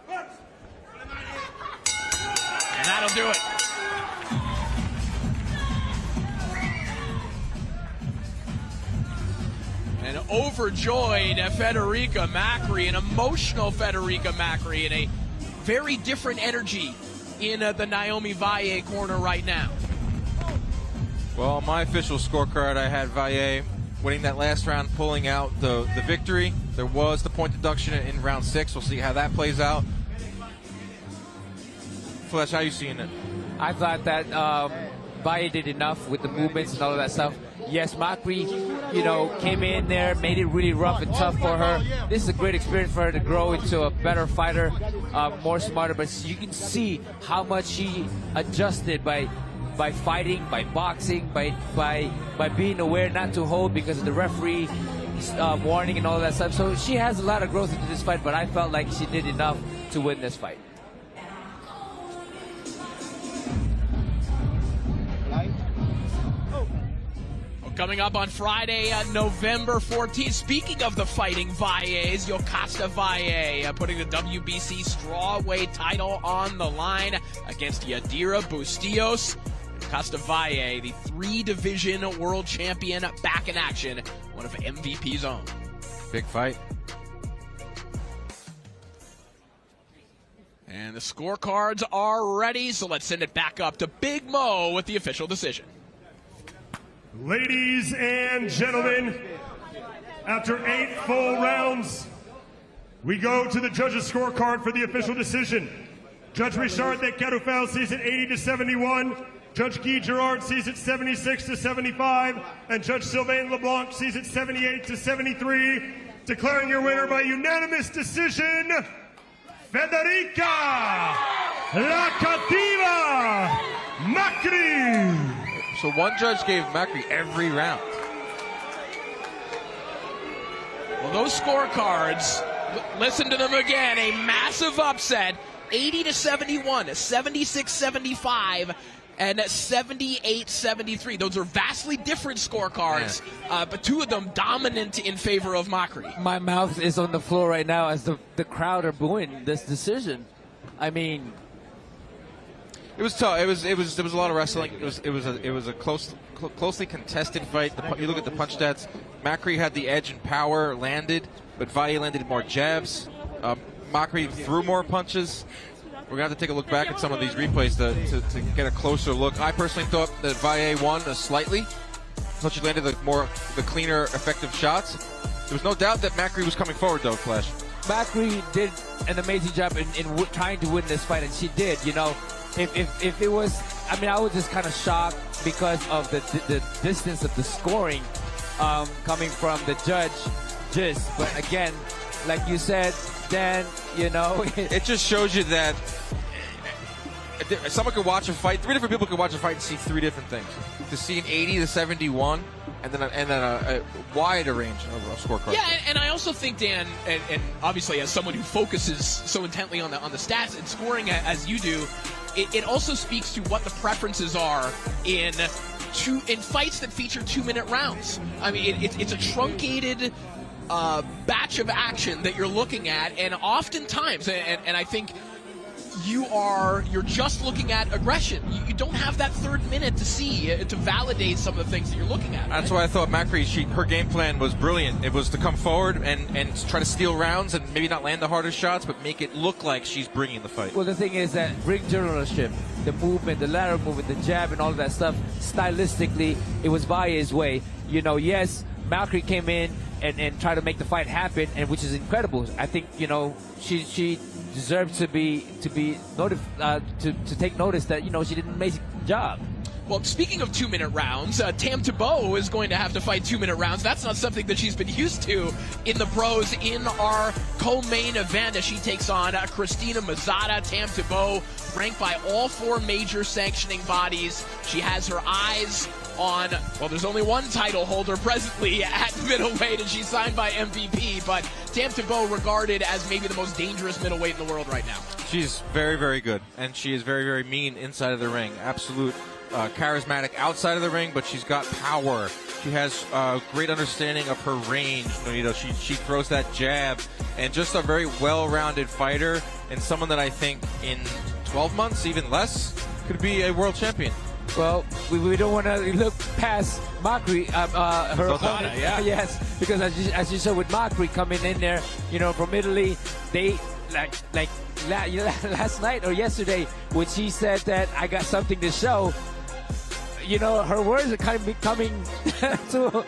And that'll do it. An overjoyed Federica Macri, an emotional Federica Macri, and a very different energy in the Naomi Valle corner right now. Well, my official scorecard, I had Valle winning that last round, pulling out the victory. There was the point deduction in round 6. We'll see how that plays out. Flesh, how you seeing it? I thought that Valle did enough with the movements and all of that stuff. Yes, Macri, came in there, made it really rough and tough for her. This is a great experience for her to grow into a better fighter, more smarter. But you can see how much she adjusted by fighting, by boxing, by being aware not to hold because of the referee warning and all that stuff. So she has a lot of growth into this fight, but I felt like she did enough to win this fight. Coming up on Friday, November 14th. Speaking of the fighting Valles, Yokasta Valle putting the WBC strawweight title on the line against Yadira Bustillos. Yokasta Valle, the 3-division world champion, back in action. One of MVP's own. Big fight. And the scorecards are ready, so let's send it back up to Big Mo with the official decision. Ladies and gentlemen, after 8 full rounds, we go to the judges' scorecard for the official decision. Judge Richard de Carufel sees it 80-71. Judge Guy Girard sees it 76-75. And Judge Sylvain LeBlanc sees it 78-73. Declaring your winner by unanimous decision, Federica La Cativa Macri. So one judge gave Macri every round. Well, those scorecards, listen to them again. A massive upset, 80-71, 76-75, and 78-73. Those are vastly different scorecards, but two of them dominant in favor of Macri. My mouth is on the floor right now as the crowd are booing this decision. I mean, it was tough. There was a lot of wrestling. It was a closely contested fight. You look at the punch stats. Macri had the edge in power, landed, but Valle landed more jabs. Macri threw more punches. We're gonna have to take a look back at some of these replays to get a closer look. I personally thought that Valle won slightly. Thought she landed the cleaner, effective shots. There was no doubt that Macri was coming forward, though. Flash. Macri did an amazing job in trying to win this fight, and she did. If it was, I was just kind of shocked because of the distance of the scoring coming from the judges. But again, like you said, Dan, it just shows you that someone could watch a fight. 3 different people could watch a fight and see 3 different things. To see an 80-71 and then a wider range of scorecards. Yeah, and I also think, Dan, and obviously as someone who focuses so intently on the stats and scoring as you do, it also speaks to what the preferences are in fights that feature 2-minute rounds. I mean, it's a truncated batch of action that you're looking at, and oftentimes, and I think you're just looking at aggression. You don't have that 3rd minute to see to validate some of the things that you're looking at. That's why I thought Macri, her game plan was brilliant. It was to come forward and try to steal rounds and maybe not land the hardest shots, but make it look like she's bringing the fight. Well, the thing is that ring journalship, the movement, the lateral movement, the jab, and all of that stuff, stylistically, it was Valle's way. Yes, Macri came in and tried to make the fight happen, and which is incredible. I think she deserves to be notified to take notice that she did an amazing job. Well, speaking of 2-minute rounds, Tam Thibault is going to have to fight 2-minute rounds. That's not something that she's been used to in the pros in our co-main event as she takes on Christina Mazzata. Tam Thibault, ranked by all 4 major sanctioning bodies. She has her eyes on, well, there's only one title holder presently at middleweight, and she's signed by MVP, but Tam Thibault regarded as maybe the most dangerous middleweight in the world right now. She's very, very good, and she is very, very mean inside of the ring. Absolute charismatic outside of the ring, but she's got power. She has great understanding of her range. She throws that jab, and just a very well-rounded fighter, and someone that I think in 12 months, even less, could be a world champion. Well, we don't want to look past Macri, her opponent. Yeah. Yes, because as you said with Macri coming in there, from Italy, they last night or yesterday when she said that I got something to show. Her words are kind of coming to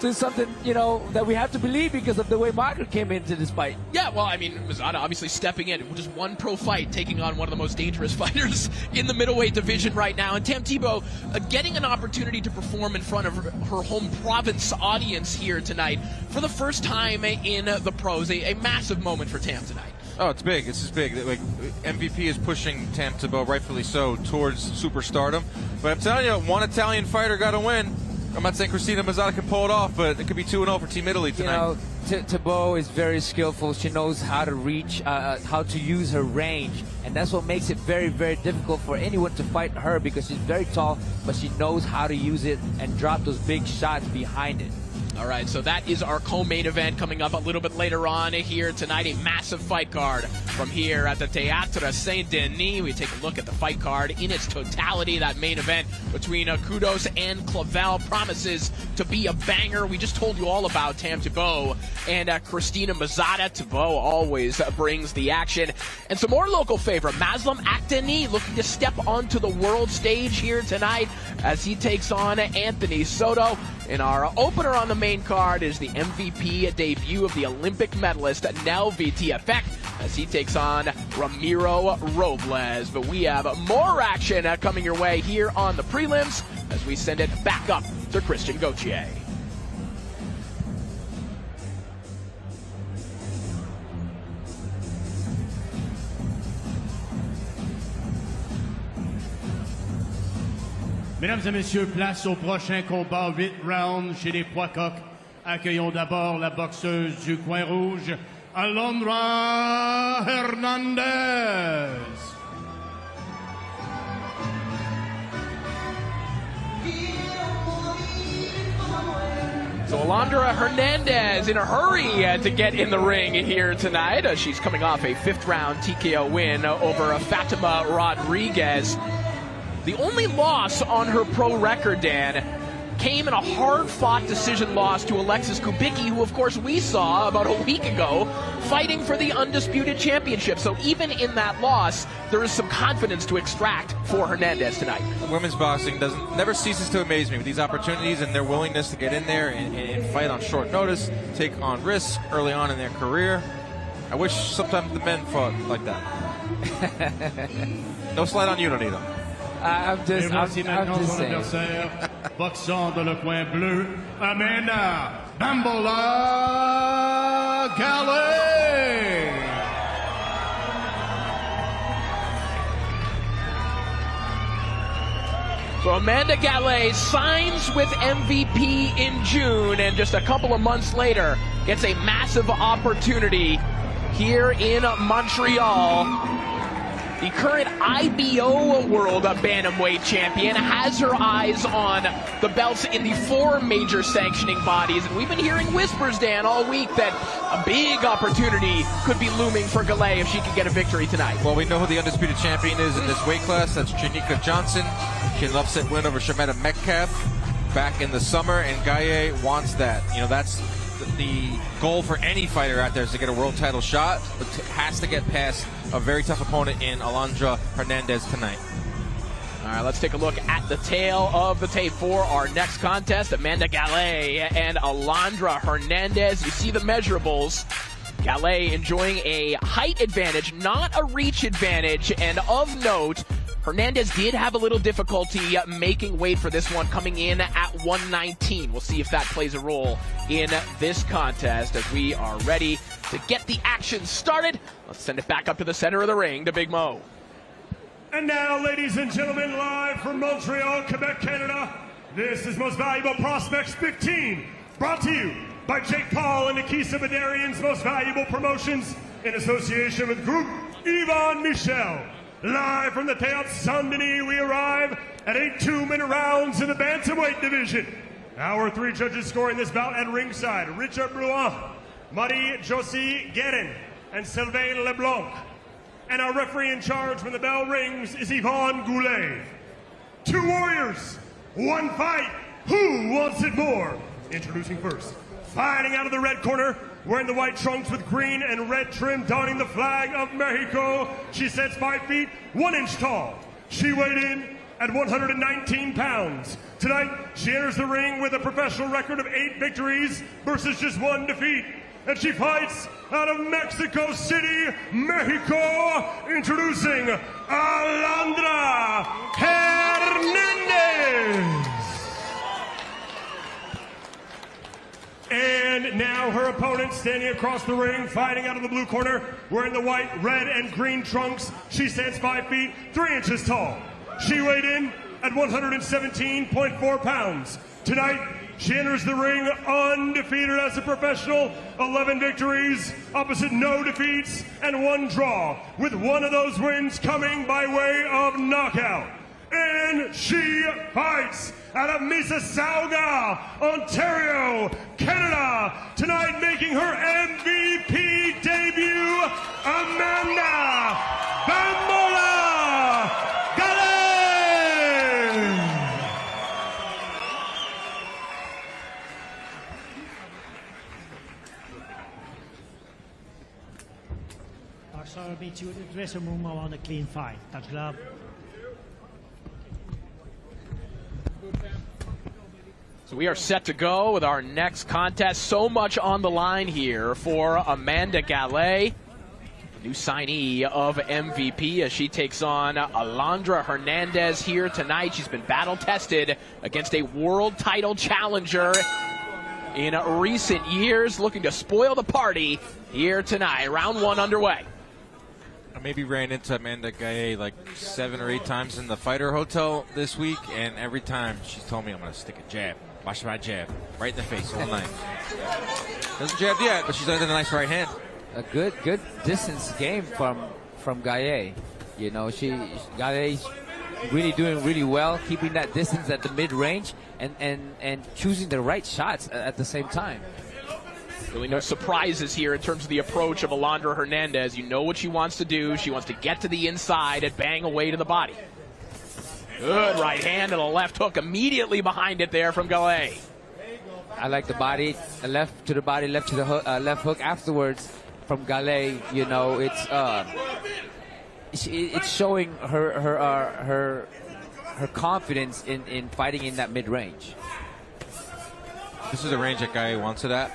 to something, you know, that we have to believe because of the way Macri came into this fight. Yeah, well, I mean, Mazzata obviously stepping in. Just one pro fight, taking on one of the most dangerous fighters in the middleweight division right now. And Tam Tebow getting an opportunity to perform in front of her home province audience here tonight for the first time in the pros. A massive moment for Tam tonight. Oh, it's big. This is big. Like, MVP is pushing Tam Tebow, rightfully so, towards superstardom. But I'm telling you, one Italian fighter got to win. I'm not saying Cristina Mazzata can pull it off, but it could be 2-0 for Team Italy tonight. You know, Tebow is very skillful. She knows how to reach, how to use her range. And that's what makes it very, very difficult for anyone to fight her because she's very tall, but she knows how to use it and drop those big shots behind it. All right, so that is our co-main event coming up a little bit later on here tonight. A massive fight card from here at the Théâtre Saint-Denis. We take a look at the fight card in its totality. That main event between Cudos and Clavel promises to be a banger. We just told you all about Tam Tebow and Cristina Mazzata. Tebow always brings the action. And some more local favorite, Maslam Akhtani, looking to step onto the world stage here tonight as he takes on Anthony Soto. And our opener on the main card is the MVP debut of the Olympic medalist Nelvi Tiafek as he takes on Ramiro Robles. But we have more action coming your way here on the prelims as we send it back up to Christian Gauthier. Mesdames et messieurs, place au prochain combat 8 rounds chez les poids coqs. Accueillons d'abord la boxeuse du coin rouge, Alondra Hernandez. So Alondra Hernandez in a hurry to get in the ring here tonight. She's coming off a 5th round TKO win over Fatima Rodriguez. The only loss on her pro record, Dan, came in a hard-fought decision loss to Alexis Kubicki, who, of course, we saw about a week ago fighting for the undisputed championship. So even in that loss, there is some confidence to extract for Hernandez tonight. Women's boxing never ceases to amaze me with these opportunities and their willingness to get in there and fight on short notice, take on risks early on in their career. I wish sometimes the men fought like that. No slight on you, don't either. Et voici maintenant son adversaire, boxant dans le coin bleu, Amanda Bambola Galle. So Amanda Galle signs with MVP in June, and just a couple of months later gets a massive opportunity here in Montreal. The current IBO World Bantamweight Champion has her eyes on the belts in the 4 major sanctioning bodies. And we've been hearing whispers, Dan, all week that a big opportunity could be looming for Galle if she could get a victory tonight. Well, we know who the undisputed champion is in this weight class. That's Janika Johnson. She had an upset win over Shametta Metcalf back in the summer, and Galle wants that. You know, that's the goal for any fighter out there, is to get a world title shot, but has to get past a very tough opponent in Alondra Hernandez tonight. All right, let's take a look at the tail of the tape for our next contest. Amanda Galle and Alondra Hernandez. You see the measurables. Galle enjoying a height advantage, not a reach advantage. And of note, Hernandez did have a little difficulty making weight for this one, coming in at 119. We'll see if that plays a role in this contest as we are ready to get the action started. Let's send it back up to the center of the ring to Big Mo. And now, ladies and gentlemen, live from Montreal, Quebec, Canada, this is Most Valuable Prospects 15, brought to you by Jake Paul and Nikisa Badarian's Most Valuable Promotions in association with Group Yvonne Michel. Live from the Théâtre Saint-Denis, we arrive at 8 2-minute rounds in the bantamweight division. Our 3 judges scoring this bout at ringside: Richard Blouin, Marie-Josie Guérin, and Sylvain Leblanc. And our referee in charge when the bell rings is Yvonne Goulet. 2 warriors, 1 fight. Who wants it more? Introducing first, fighting out of the red corner, wearing the white trunks with green and red trim, donning the flag of Mexico. She sits 5 feet 1 inch tall. She weighed in at 119 pounds. Tonight, she enters the ring with a professional record of 8 victories versus just 1 defeat. And she fights out of Mexico City, Mexico, introducing Alondra Hernandez. And now her opponent standing across the ring, fighting out of the blue corner, wearing the white, red, and green trunks. She stands 5 feet, 3 inches tall. She weighed in at 117.4 pounds. Tonight, she enters the ring undefeated as a professional, 11 victories, opposite no defeats, and 1 draw, with 1 of those wins coming by way of knockout. And she fights out of Mississauga, Ontario, Canada, tonight making her MVP debut, Amanda Bambola Galle! Dat zou een beetje het wisselen, maar wel een clean fight. Dat is klaar. So we are set to go with our next contest. So much on the line here for Amanda Galle, new signee of MVP, as she takes on Alondra Hernandez here tonight. She's been battle-tested against a world title challenger in recent years, looking to spoil the party here tonight. Round 1 underway. I maybe ran into Amanda Galle like 7 or 8 times in the fighter hotel this week, and every time she's told me I'm going to stick a jab. Watch my jab. Right in the face all night. Doesn't jab yet, but she's under the nice right hand. A good distance game from Galle. You know, Galle's really doing really well, keeping that distance at the mid-range and choosing the right shots at the same time. Really no surprises here in terms of the approach of Alondra Hernandez. You know what she wants to do. She wants to get to the inside and bang away to the body. Good right hand and a left hook immediately behind it there from Galle. I like the body, left to the body, left to the hook, left hook afterwards from Galle. You know, it's showing her confidence in fighting in that mid-range. This is the range that Galle wants it at.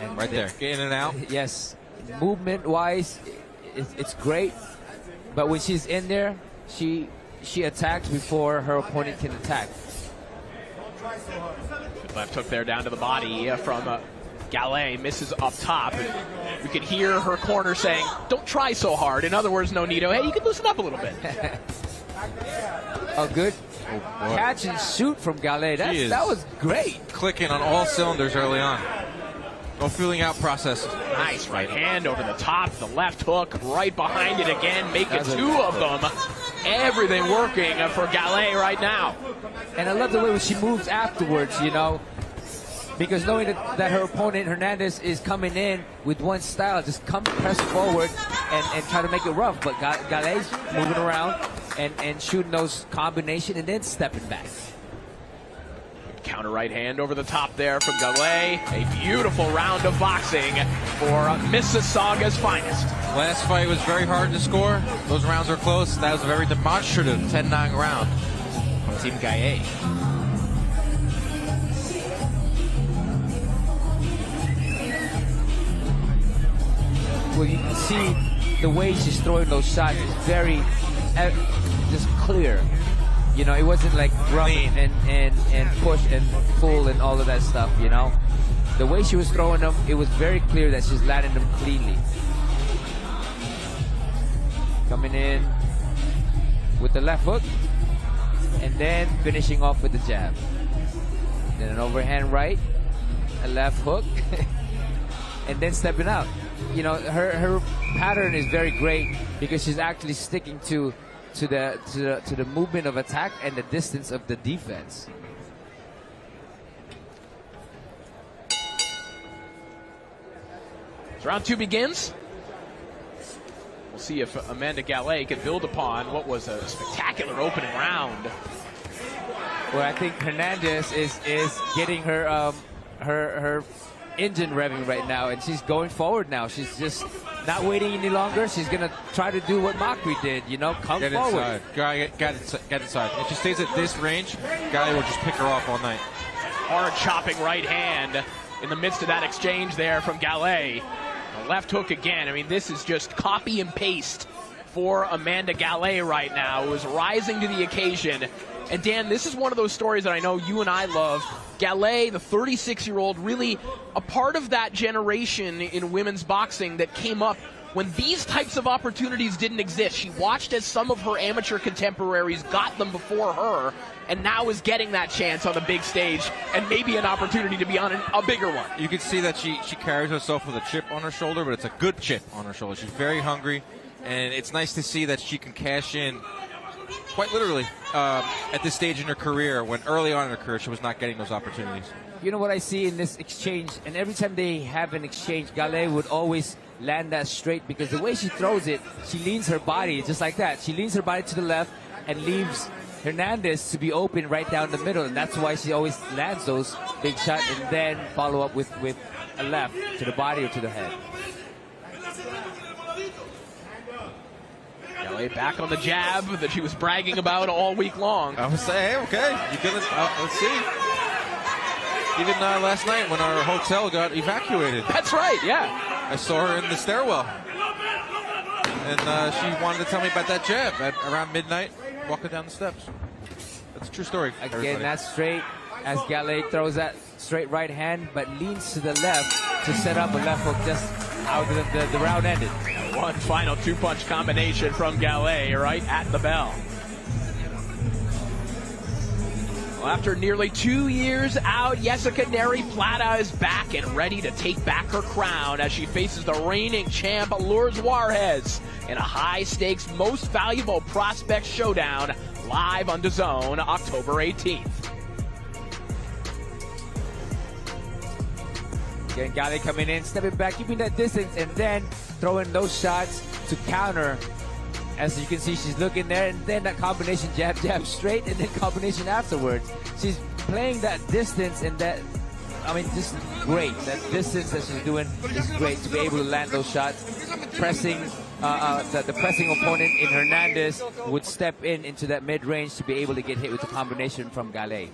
And right there, get in and out. Yes, movement-wise, it's great. But when she's in there, she attacks before her opponent can attack. Good left hook there down to the body from Galle, misses up top. And you can hear her corner saying, don't try so hard. In other words, Nonito, hey, you can loosen up a little bit. A good catch and shoot from Galle. That was great. Clicking on all cylinders early on. No feeling out process. Nice right hand over the top, the left hook right behind it again, making 2 of them. Everything working for Galle right now. And I love the way she moves afterwards, you know, because knowing that her opponent, Hernandez, is coming in with one style, just press forward and try to make it rough. But Galle's moving around and shooting those combination and then stepping back. Counter right hand over the top there from Galle. A beautiful round of boxing for Mississauga's finest. Last fight was very hard to score. Those rounds were close. That was a very demonstrative 10-9 round from Team Galle. Well, you can see the way she's throwing those shots is very just clear. You know, it wasn't like rough and push and pull and all of that stuff, you know. The way she was throwing them, it was very clear that she's landing them cleanly. Coming in with the left hook and then finishing off with the jab. Then an overhand right, a left hook, and then stepping out. You know, her pattern is very great because she's actually sticking to the movement of attack and the distance of the defense. As round 2 begins, we'll see if Amanda Galle can build upon what was a spectacular opening round. Well, I think Hernandez is getting her engine revving right now, and she's going forward now. She's just not waiting any longer. She's going to try to do what Macri did, you know, come get forward. Inside. Get inside. If she stays at this range, Galle will just pick her off all night. Hard chopping right hand in the midst of that exchange there from Galle. A left hook again. I mean, this is just copy and paste for Amanda Galle right now, who is rising to the occasion. And Dan, this is one of those stories that I know you and I love. Galle, the 36-year-old, really a part of that generation in women's boxing that came up when these types of opportunities didn't exist. She watched as some of her amateur contemporaries got them before her, and now is getting that chance on the big stage and maybe an opportunity to be on a bigger one. You can see that she carries herself with a chip on her shoulder, but it's a good chip on her shoulder. She's very hungry, and it's nice to see that she can cash in quite literally at this stage in her career, when early on in her career she was not getting those opportunities. You know what I see in this exchange, and every time they have an exchange, Galle would always land that straight, because the way she throws it, she leans her body just like that. She leans her body to the left and leaves Hernandez to be open right down the middle, and that's why she always lands those big shots and then follow up with a left to the body or to the head. Galle back on the jab that she was bragging about all week long. I would say, hey, okay, you gonna let's see. Even last night when our hotel got evacuated. That's right, yeah. I saw her in the stairwell. And she wanted to tell me about that jab at around midnight, walking down the steps. That's a true story. Again, that's straight as Galle throws that straight right hand, but leans to the left to set up a left hook just how the round ended. One final two-punch combination from Galle right at the bell. Well, after nearly 2 years out, Jessica Neri Plata is back and ready to take back her crown as she faces the reigning champ Lourdes Juarez in a high-stakes, most valuable prospect showdown live on DAZN October 18th. Again, Galle coming in, stepping back, keeping that distance, and then throwing those shots to counter. As you can see, she's looking there, and then that combination jab, straight, and then combination afterwards. She's playing that distance, and that, I mean, just great. That distance that she's doing is great to be able to land those shots. Pressing, the pressing opponent in Hernandez would step into that mid-range to be able to get hit with the combination from Galle.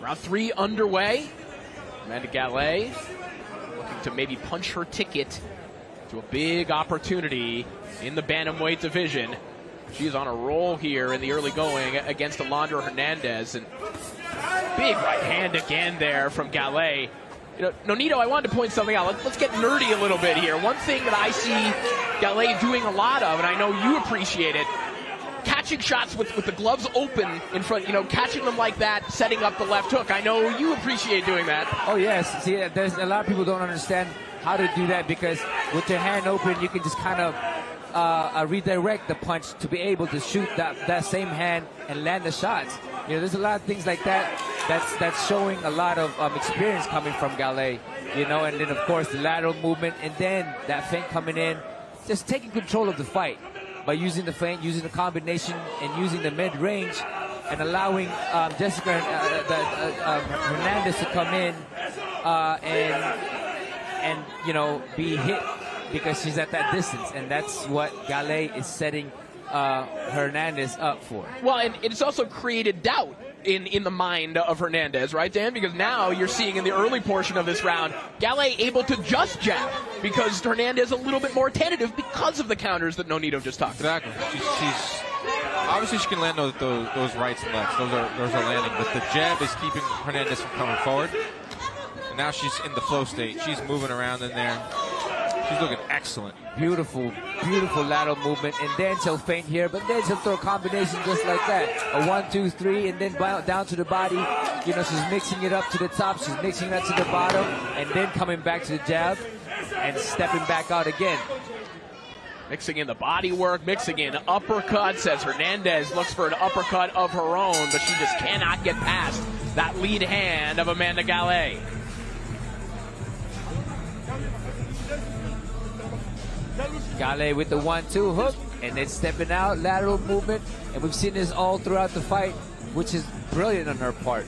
Round 3 underway. Amanda Galle looking to maybe punch her ticket to a big opportunity in the bantamweight division. She's on a roll here in the early going against Alondra Hernandez, and big right hand again there from Galle. You know, Nonito, I wanted to point something out. Let's get nerdy a little bit here. One thing that I see Galle doing a lot of, and I know you appreciate it, catching shots with the gloves open in front, you know, catching them like that, setting up the left hook. I know you appreciate doing that. Oh, yes. See, there's a lot of people don't understand how to do that, because with your hand open, you can just kind of redirect the punch to be able to shoot that same hand and land the shots. You know, there's a lot of things like that that's showing a lot of experience coming from Galle, you know, and then, of course, the lateral movement, and then that feint coming in, just taking control of the fight by using the feint, using the combination, and using the mid-range, and allowing Jessica Hernandez to come in and you know, be hit because she's at that distance, and that's what Galle is setting Hernandez up for. Well, and it's also created doubt in the mind of Hernandez, right, Dan? Because now you're seeing in the early portion of this round, Galle able to just jab because Hernandez a little bit more tentative because of the counters that Nonito just talked about. Exactly. She's obviously she can land those rights and lefts. Those are landing, but the jab is keeping Hernandez from coming forward. And now she's in the flow state. She's moving around in there. She's looking excellent. Beautiful, beautiful lateral movement, and then she'll feint here, but then she'll throw a combination just like that. A 1, 2, 3, and then down to the body. You know, she's mixing it up to the top, she's mixing it up to the bottom, and then coming back to the jab and stepping back out again. Mixing in the body work, mixing in uppercuts as Hernandez looks for an uppercut of her own, but she just cannot get past that lead hand of Amanda Galle. Galle with the 1-2 hook, and then stepping out, lateral movement, and we've seen this all throughout the fight, which is brilliant on her part.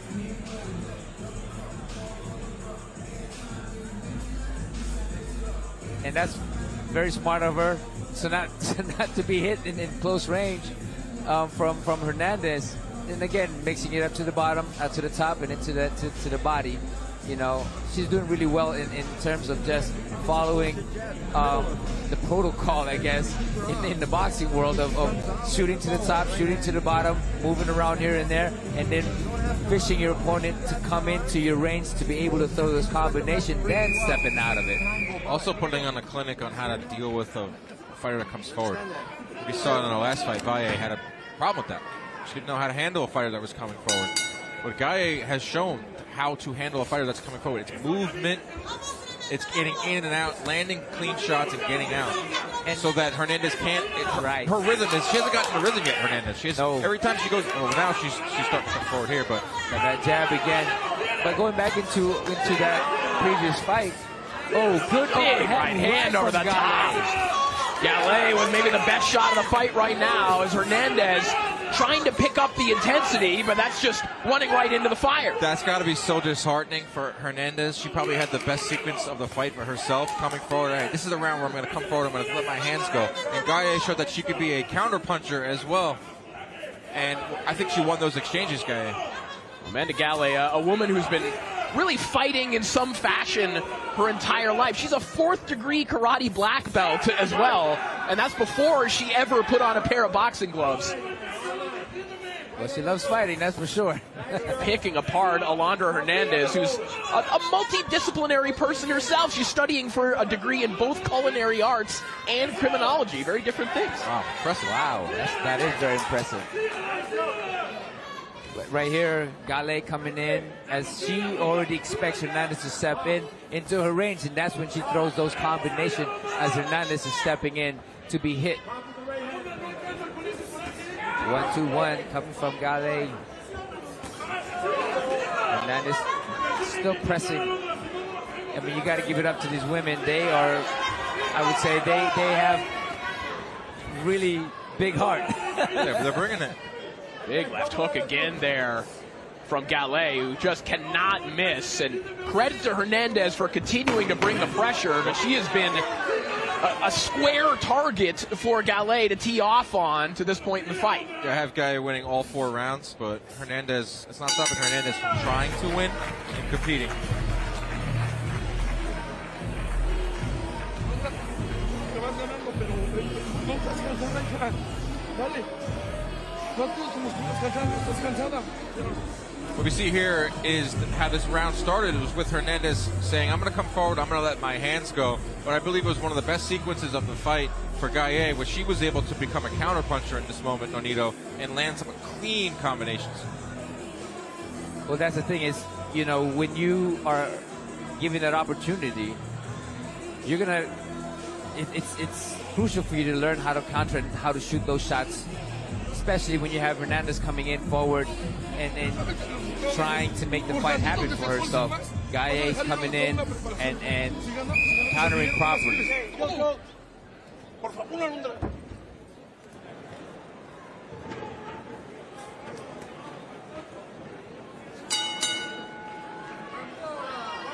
And that's very smart of her, so not to be hit in close range from Hernandez. And again, mixing it up to the bottom, to the top, and into to the body. You know, she's doing really well in terms of just following the protocol, I guess, in the boxing world of shooting to the top, shooting to the bottom, moving around here and there, and then fishing your opponent to come into your range to be able to throw this combination, then stepping out of it. Also putting on a clinic on how to deal with a fighter that comes forward. We saw it in the last fight, Valle had a problem with that. She didn't know how to handle a fighter that was coming forward. But Galle has shown how to handle a fighter that's coming forward. It's movement, it's getting in and out, landing clean shots and getting out. And so that Hernandez can't, her rhythm is, she hasn't gotten the rhythm yet, Hernandez. She has, every time she goes, well, now she's starting to come forward here, but. And that jab again. But going back into that previous fight, good big right hand over the top. Galle with maybe the best shot of the fight right now is Hernandez trying to pick up the intensity, but that's just running right into the fire. That's got to be so disheartening for Hernandez. She probably had the best sequence of the fight for herself, coming forward. All right, this is the round where I'm going to come forward, I'm going to let my hands go. And Galle showed that she could be a counter puncher as well. And I think she won those exchanges, Galle. Amanda Galle, a woman who's been really fighting in some fashion her entire life. She's a 4th degree karate black belt as well, and that's before she ever put on a pair of boxing gloves. Well, she loves fighting, that's for sure. Picking apart Alondra Hernandez, who's a multidisciplinary person herself. She's studying for a degree in both culinary arts and criminology. Very different things. Wow, impressive. Wow, that is very impressive. Right here, Galle coming in as she already expects Hernandez to step into her range, and that's when she throws those combinations as Hernandez is stepping in to be hit. 1-2-1 coming from Galle. Hernandez still pressing. I mean, you got to give it up to these women. They are, I would say, they have really big heart. They're bringing it. Big left hook again there from Galle, who just cannot miss. And credit to Hernandez for continuing to bring the pressure, but she has been a square target for Galle to tee off on to this point in the fight. I have Galle winning all 4 rounds, but Hernandez, it's not stopping Hernandez from trying to win and competing. What we see here is how this round started. It was with Hernandez saying, I'm going to come forward, I'm going to let my hands go. But I believe it was one of the best sequences of the fight for Galle, where she was able to become a counterpuncher in this moment, Nonito, and land some clean combinations. Well, that's the thing is, you know, when you are given that opportunity, you're going to, it's crucial for you to learn how to counter and how to shoot those shots, especially when you have Hernandez coming in forward and trying to make the fight happen for herself. Galle's coming in and countering properly.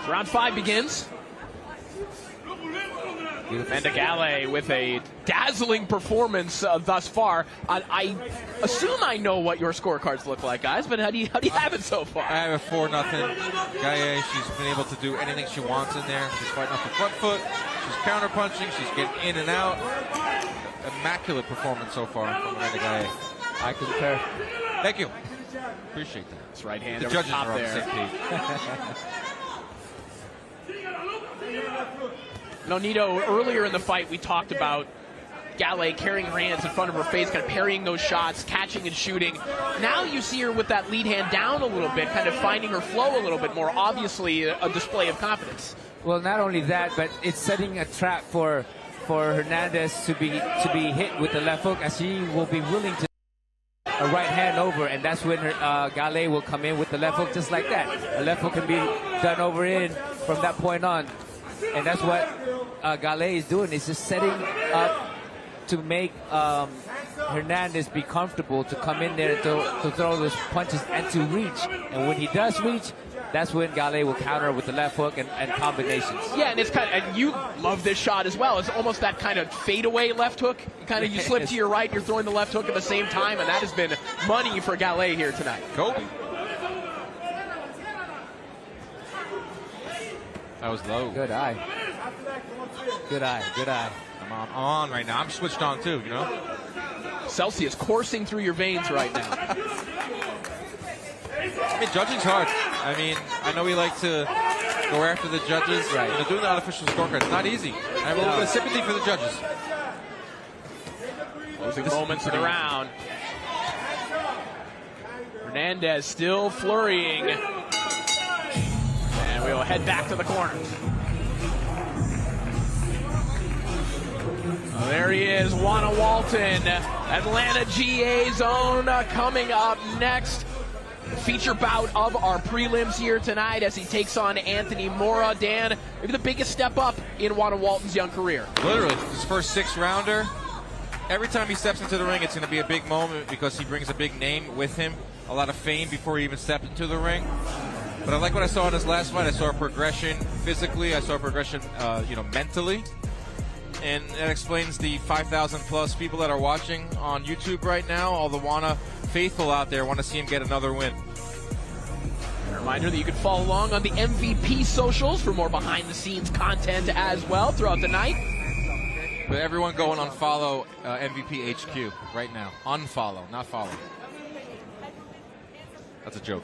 Round 5 begins. Amanda Galle with a dazzling performance thus far. I assume I know what your scorecards look like, guys, but how do you have it so far? I have a 4-0. Galle, she's been able to do anything she wants in there. She's fighting off the front foot. She's counter-punching. She's getting in and out. Immaculate performance so far from Amanda Galle. I concur. Thank you. Appreciate that. It's right hand the over judges top are on there. the same page. Nonito, earlier in the fight, we talked about Galle carrying her hands in front of her face, kind of parrying those shots, catching and shooting. Now you see her with that lead hand down a little bit, kind of finding her flow a little bit more. Obviously, a display of confidence. Well, not only that, but it's setting a trap for Hernandez to be hit with the left hook, as she will be willing to a right hand over, and that's when Galle will come in with the left hook just like that. A left hook can be done over in from that point on. And that's what Galle is doing, is just setting up to make Hernandez be comfortable to come in there to throw those punches and to reach. And when he does reach, that's when Galle will counter with the left hook and combinations. Yeah, and it's kind of, and you love this shot as well. It's almost that kind of fadeaway left hook. You slip to your right, you're throwing the left hook at the same time, and that has been money for Galle here tonight. Kobe. That was low. Good eye. Good eye. Good eye. I'm on right now. I'm switched on too, you know? Celsius coursing through your veins right now. I mean, judging's hard. I mean, I know we like to go after the judges. Right. You know, doing the unofficial scorecard, it's not easy. I have a little bit of sympathy for the judges. Closing moments of the round. Hernandez still flurrying. And we'll head back to the corner. Oh, there he is, Wana Walton, Atlanta GA zone coming up next. Feature bout of our prelims here tonight as he takes on Anthony Mora. Dan, maybe the biggest step up in Wana Walton's young career. Literally, his first 6-rounder. Every time he steps into the ring, it's going to be a big moment because he brings a big name with him, a lot of fame before he even stepped into the ring. But I like what I saw in his last fight. I saw a progression physically. I saw a progression, mentally. And that explains the 5,000 plus people that are watching on YouTube right now. All the Wana faithful out there want to see him get another win. A reminder that you can follow along on the MVP socials for more behind-the-scenes content as well throughout the night. But everyone go and unfollow MVP HQ right now. Unfollow, not follow. That's a joke.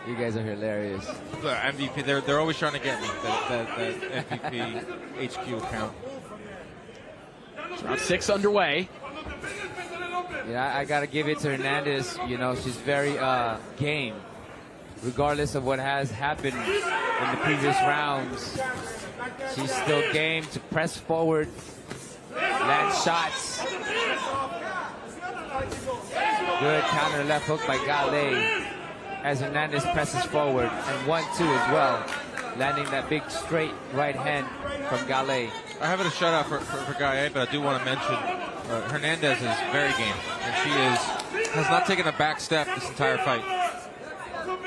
You guys are hilarious. The MVP, they're always trying to get me, that MVP HQ account. Round 6 underway. Yeah, I got to give it to Hernandez. You know, she's very game. Regardless of what has happened in the previous rounds, she's still game to press forward, land shots. Good counter left hook by Galle as Hernandez presses forward, and 1-2 as well, landing that big straight right hand from Galle. I have it a shutout for Galle, but I do want to mention Hernandez is very game, and she has not taken a back step this entire fight.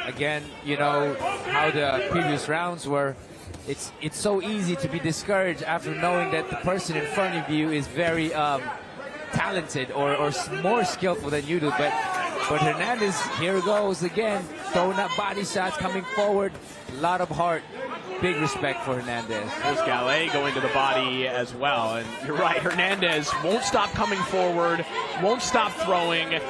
Again, you know how the previous rounds were. It's so easy to be discouraged after knowing that the person in front of you is very talented or more skillful than you do. But Hernandez, here goes again, throwing up body shots, coming forward, a lot of heart. Big respect for Hernandez. There's Galle going to the body as well. And you're right, Hernandez won't stop coming forward, won't stop throwing.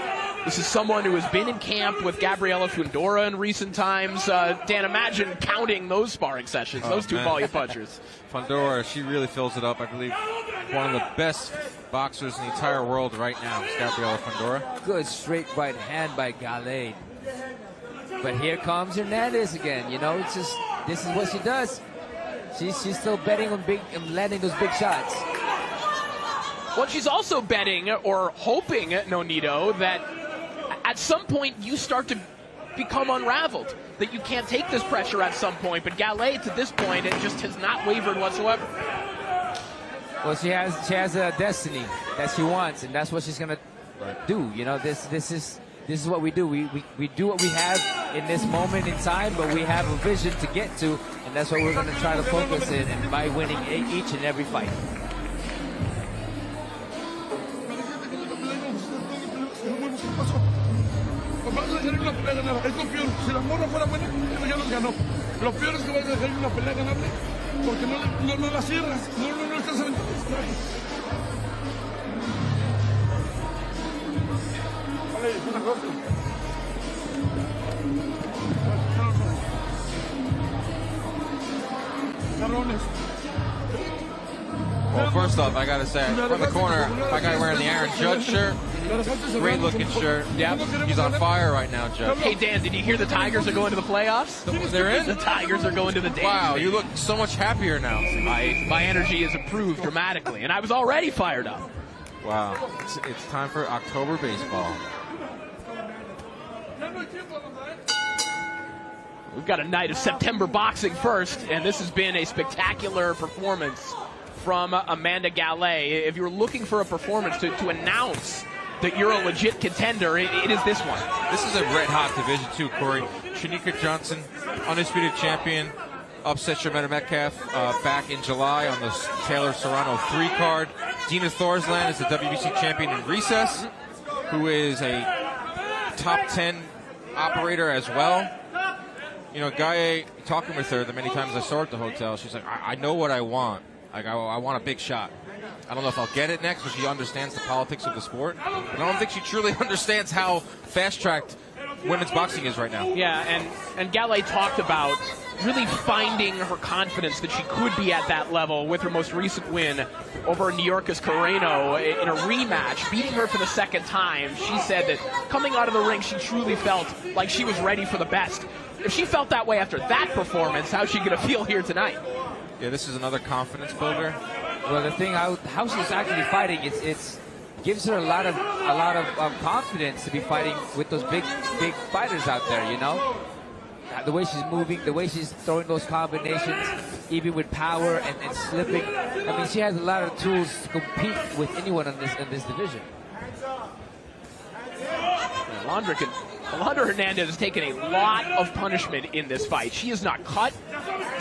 This is someone who has been in camp with Gabriela Fundora in recent times. Dan, imagine counting those sparring sessions, those two volume punchers. Fundora, she really fills it up. I believe one of the best boxers in the entire world right now is Gabriela Fundora. Good straight right hand by Galle. But here comes Hernandez again. You know, it's just, this is what she does. She's still betting on landing those big shots. Well, she's also betting or hoping, Nonito, that at some point you start to become unraveled, that you can't take this pressure at some point. But Galle, to this point, it just has not wavered whatsoever. Well, she has a destiny that she wants, and that's what she's gonna do. You know, this is what we do. We do what we have in this moment in time, but we have a vision to get to, and that's what we're gonna try to focus in, and by winning each and every fight. Es lo peor. Si la Mora fuera buena, ya nos ganó. Lo peor es que vas a dejar una pelea ganable porque no la cierras. No estás aventando. Vale, una cosa. Carrones. Well, first off, I gotta say, from the corner, my guy wearing the Aaron Judge shirt, great looking shirt. Yep, he's on fire right now, Judge. Hey, Dan, did you hear the Tigers are going to the playoffs? They're in? The Tigers are going to the Days. Wow, you look so much happier now. My energy has improved dramatically, and I was already fired up. Wow, it's time for October baseball. We've got a night of September boxing first, and this has been a spectacular performance from Amanda Galle. If you're looking for a performance to announce that you're a legit contender, it is this one. This is a red-hot division, too, Corey. Shanika Johnson, undisputed champion, upset Shermetta Metcalf back in July on the Taylor Serrano 3 card. Dina Thorsland is the WBC champion in recess, who is a top 10 operator as well. You know, Galle, talking with her the many times I saw her at the hotel, she's like, I know what I want. Like, I want a big shot. I don't know if I'll get it next, but she understands the politics of the sport. And I don't think she truly understands how fast-tracked women's boxing is right now. Yeah, and Galle talked about really finding her confidence that she could be at that level with her most recent win over New York's Carreno in a rematch, beating her for the second time. She said that coming out of the ring, she truly felt like she was ready for the best. If she felt that way after that performance, how's she going to feel here tonight? Yeah, this is another confidence builder. Well, the thing how she's actually fighting, it's gives her a lot of confidence to be fighting with those big fighters out there. You know, the way she's moving, the way she's throwing those combinations, even with power and slipping. I mean, she has a lot of tools to compete with anyone in this division. Alondra Hernandez has taken a lot of punishment in this fight. She is not cut.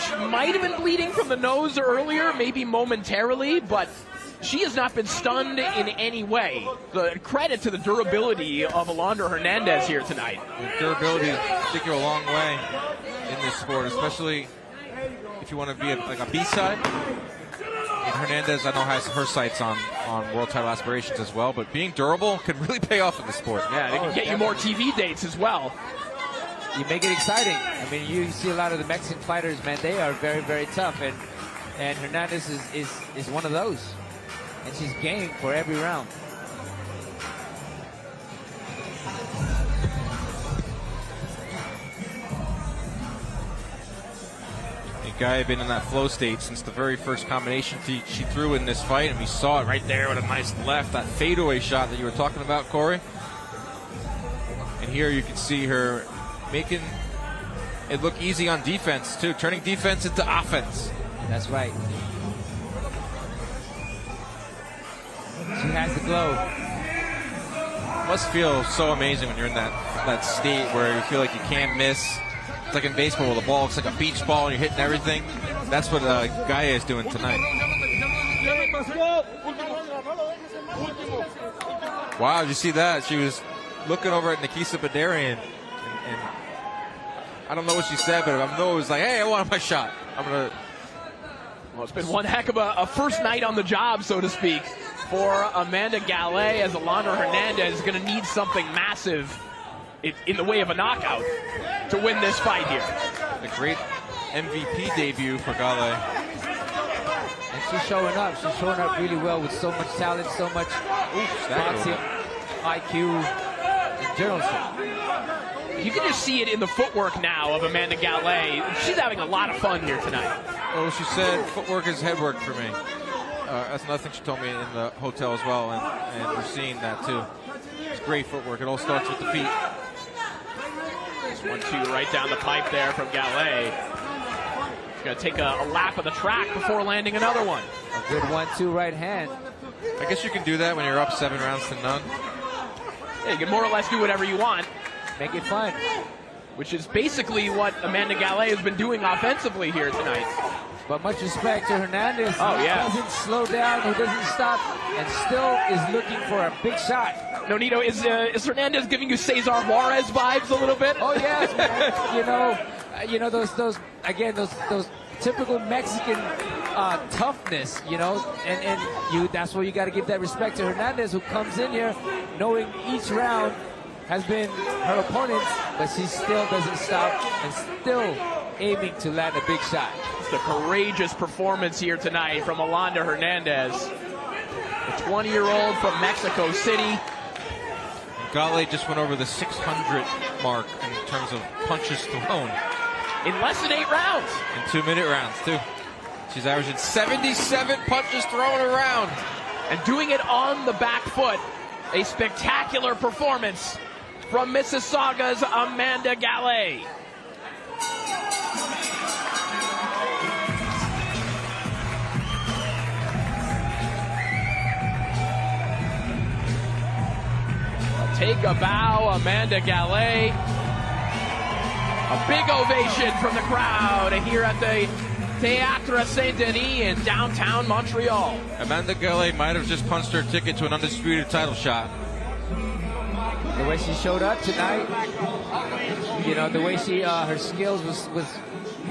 She might have been bleeding from the nose earlier, maybe momentarily, but she has not been stunned in any way. The credit to the durability of Alondra Hernandez here tonight. The durability take you a long way in this sport, especially if you want to be like a B-side. And Hernandez, I know, has her sights on world title aspirations as well, but being durable can really pay off in the sport. Yeah, they can get you more TV dates as well. You make it exciting. I mean, you see a lot of the Mexican fighters, man, they are very, very tough, and Hernandez is one of those. And she's game for every round. Galle had been in that flow state since the very first combination she threw in this fight, and we saw it right there with a nice left, that fadeaway shot that you were talking about, Corey. And here you can see her making it look easy on defense, too, turning defense into offense. That's right. She has the glow. Must feel so amazing when you're in that state where you feel like you can't miss. It's like in baseball where the ball looks like a beach ball and you're hitting everything. That's what Galle is doing tonight. Wow, did you see that? She was looking over at Nikisa Badarian, and I don't know what she said, but I know it was like, hey, I want my shot. Well, it's been one heck of a first night on the job, so to speak, for Amanda Galle, as Alondra Hernandez is going to need something massive in the way of a knockout to win this fight here. A great MVP debut for Galle. And she's showing up. She's showing up really well with so much talent, so much boxing, IQ, and general. You can just see it in the footwork now of Amanda Galle. She's having a lot of fun here tonight. Well, she said footwork is head work for me. That's another thing she told me in the hotel as well, and we're seeing that too. It's great footwork. It all starts with the feet. 1-2 right down the pipe there from Galle. She's going to take a lap of the track before landing another one. A good 1-2 right hand. I guess you can do that when you're up 7 rounds to none. Yeah, you can more or less do whatever you want. Make it fun. Which is basically what Amanda Galle has been doing offensively here tonight. But much respect to Hernandez. Oh, who yeah. doesn't slow down, who doesn't stop, and still is looking for a big shot. Nonito, is Hernandez giving you Cesar Juarez vibes a little bit? Oh yes, man. you know those typical Mexican toughness, and that's where you got to give that respect to Hernandez, who comes in here knowing each round has been her opponent's, but she still doesn't stop and still aiming to land a big shot. It's a courageous performance here tonight from Alondra Hernandez, the 20-year-old from Mexico City. Galle just went over the 600 mark in terms of punches thrown. In less than 8 rounds. In 2-minute rounds, too. She's averaging 77 punches thrown around. And doing it on the back foot. A spectacular performance from Mississauga's Amanda Galle. take a bow. Amanda Galle. A big ovation from the crowd here at the Théâtre Saint-Denis in downtown Montreal. Amanda Galle might have just punched her ticket to an undisputed title shot. The way she showed up tonight, you know, the way she, her skills was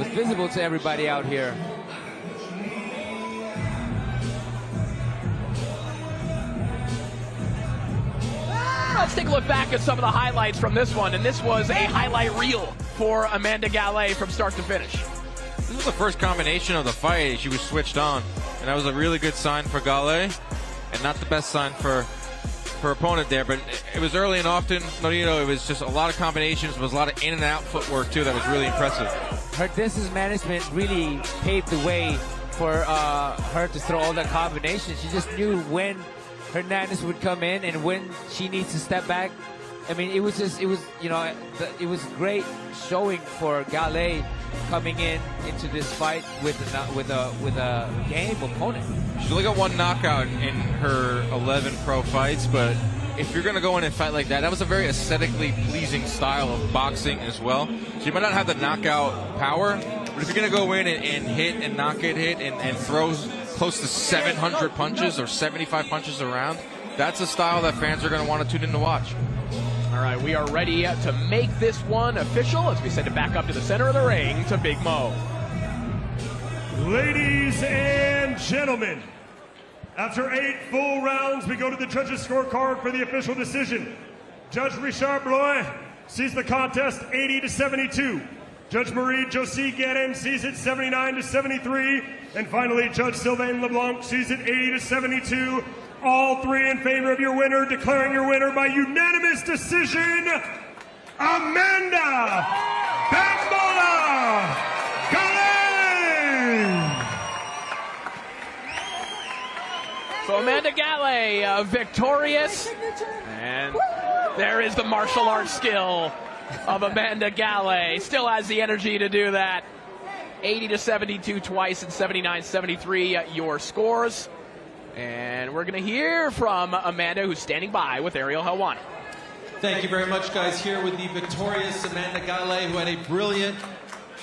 visible to everybody out here. Let's take a look back at some of the highlights from this one, and this was a highlight reel for Amanda Galle from start to finish. This was the first combination of the fight. She was switched on, and that was a really good sign for Galle, and not the best sign for her opponent there, but it was early and often. It was just a lot of combinations. There was a lot of in and out footwork too that was really impressive. Her distance management really paved the way for her to throw all the combinations. She just knew when Hernandez would come in and when she needs to step back. I mean, it was great showing for Galle coming into this fight with a game opponent. She's only got one knockout in her 11 pro fights, but if you're going to go in and fight like that, that was a very aesthetically pleasing style of boxing as well. So you might not have the knockout power, but if you're going to go in and hit and not get hit and throw close to 700 punches or 75 punches around, that's a style that fans are going to want to tune in to watch. All right, we are ready to make this one official as we send it back up to the center of the ring to Big Mo. Ladies and gentlemen, after 8 full rounds, we go to the judges' scorecard for the official decision. Judge Richard Blois sees the contest 80-72. Judge Marie-Josie Guérin sees it 79-73. And finally, Judge Sylvain LeBlanc sees it 80-72. All three in favor of your winner, declaring your winner by unanimous decision, Amanda Bambola Galle! So Amanda Galle victorious, and there is the martial arts skill of Amanda Galle. Still has the energy to do that. 80-72 twice and 79-73 your scores. And we're going to hear from Amanda, who's standing by with Ariel Helwani. Thank you very much, guys. Here with the victorious Amanda Galle, who had a brilliant,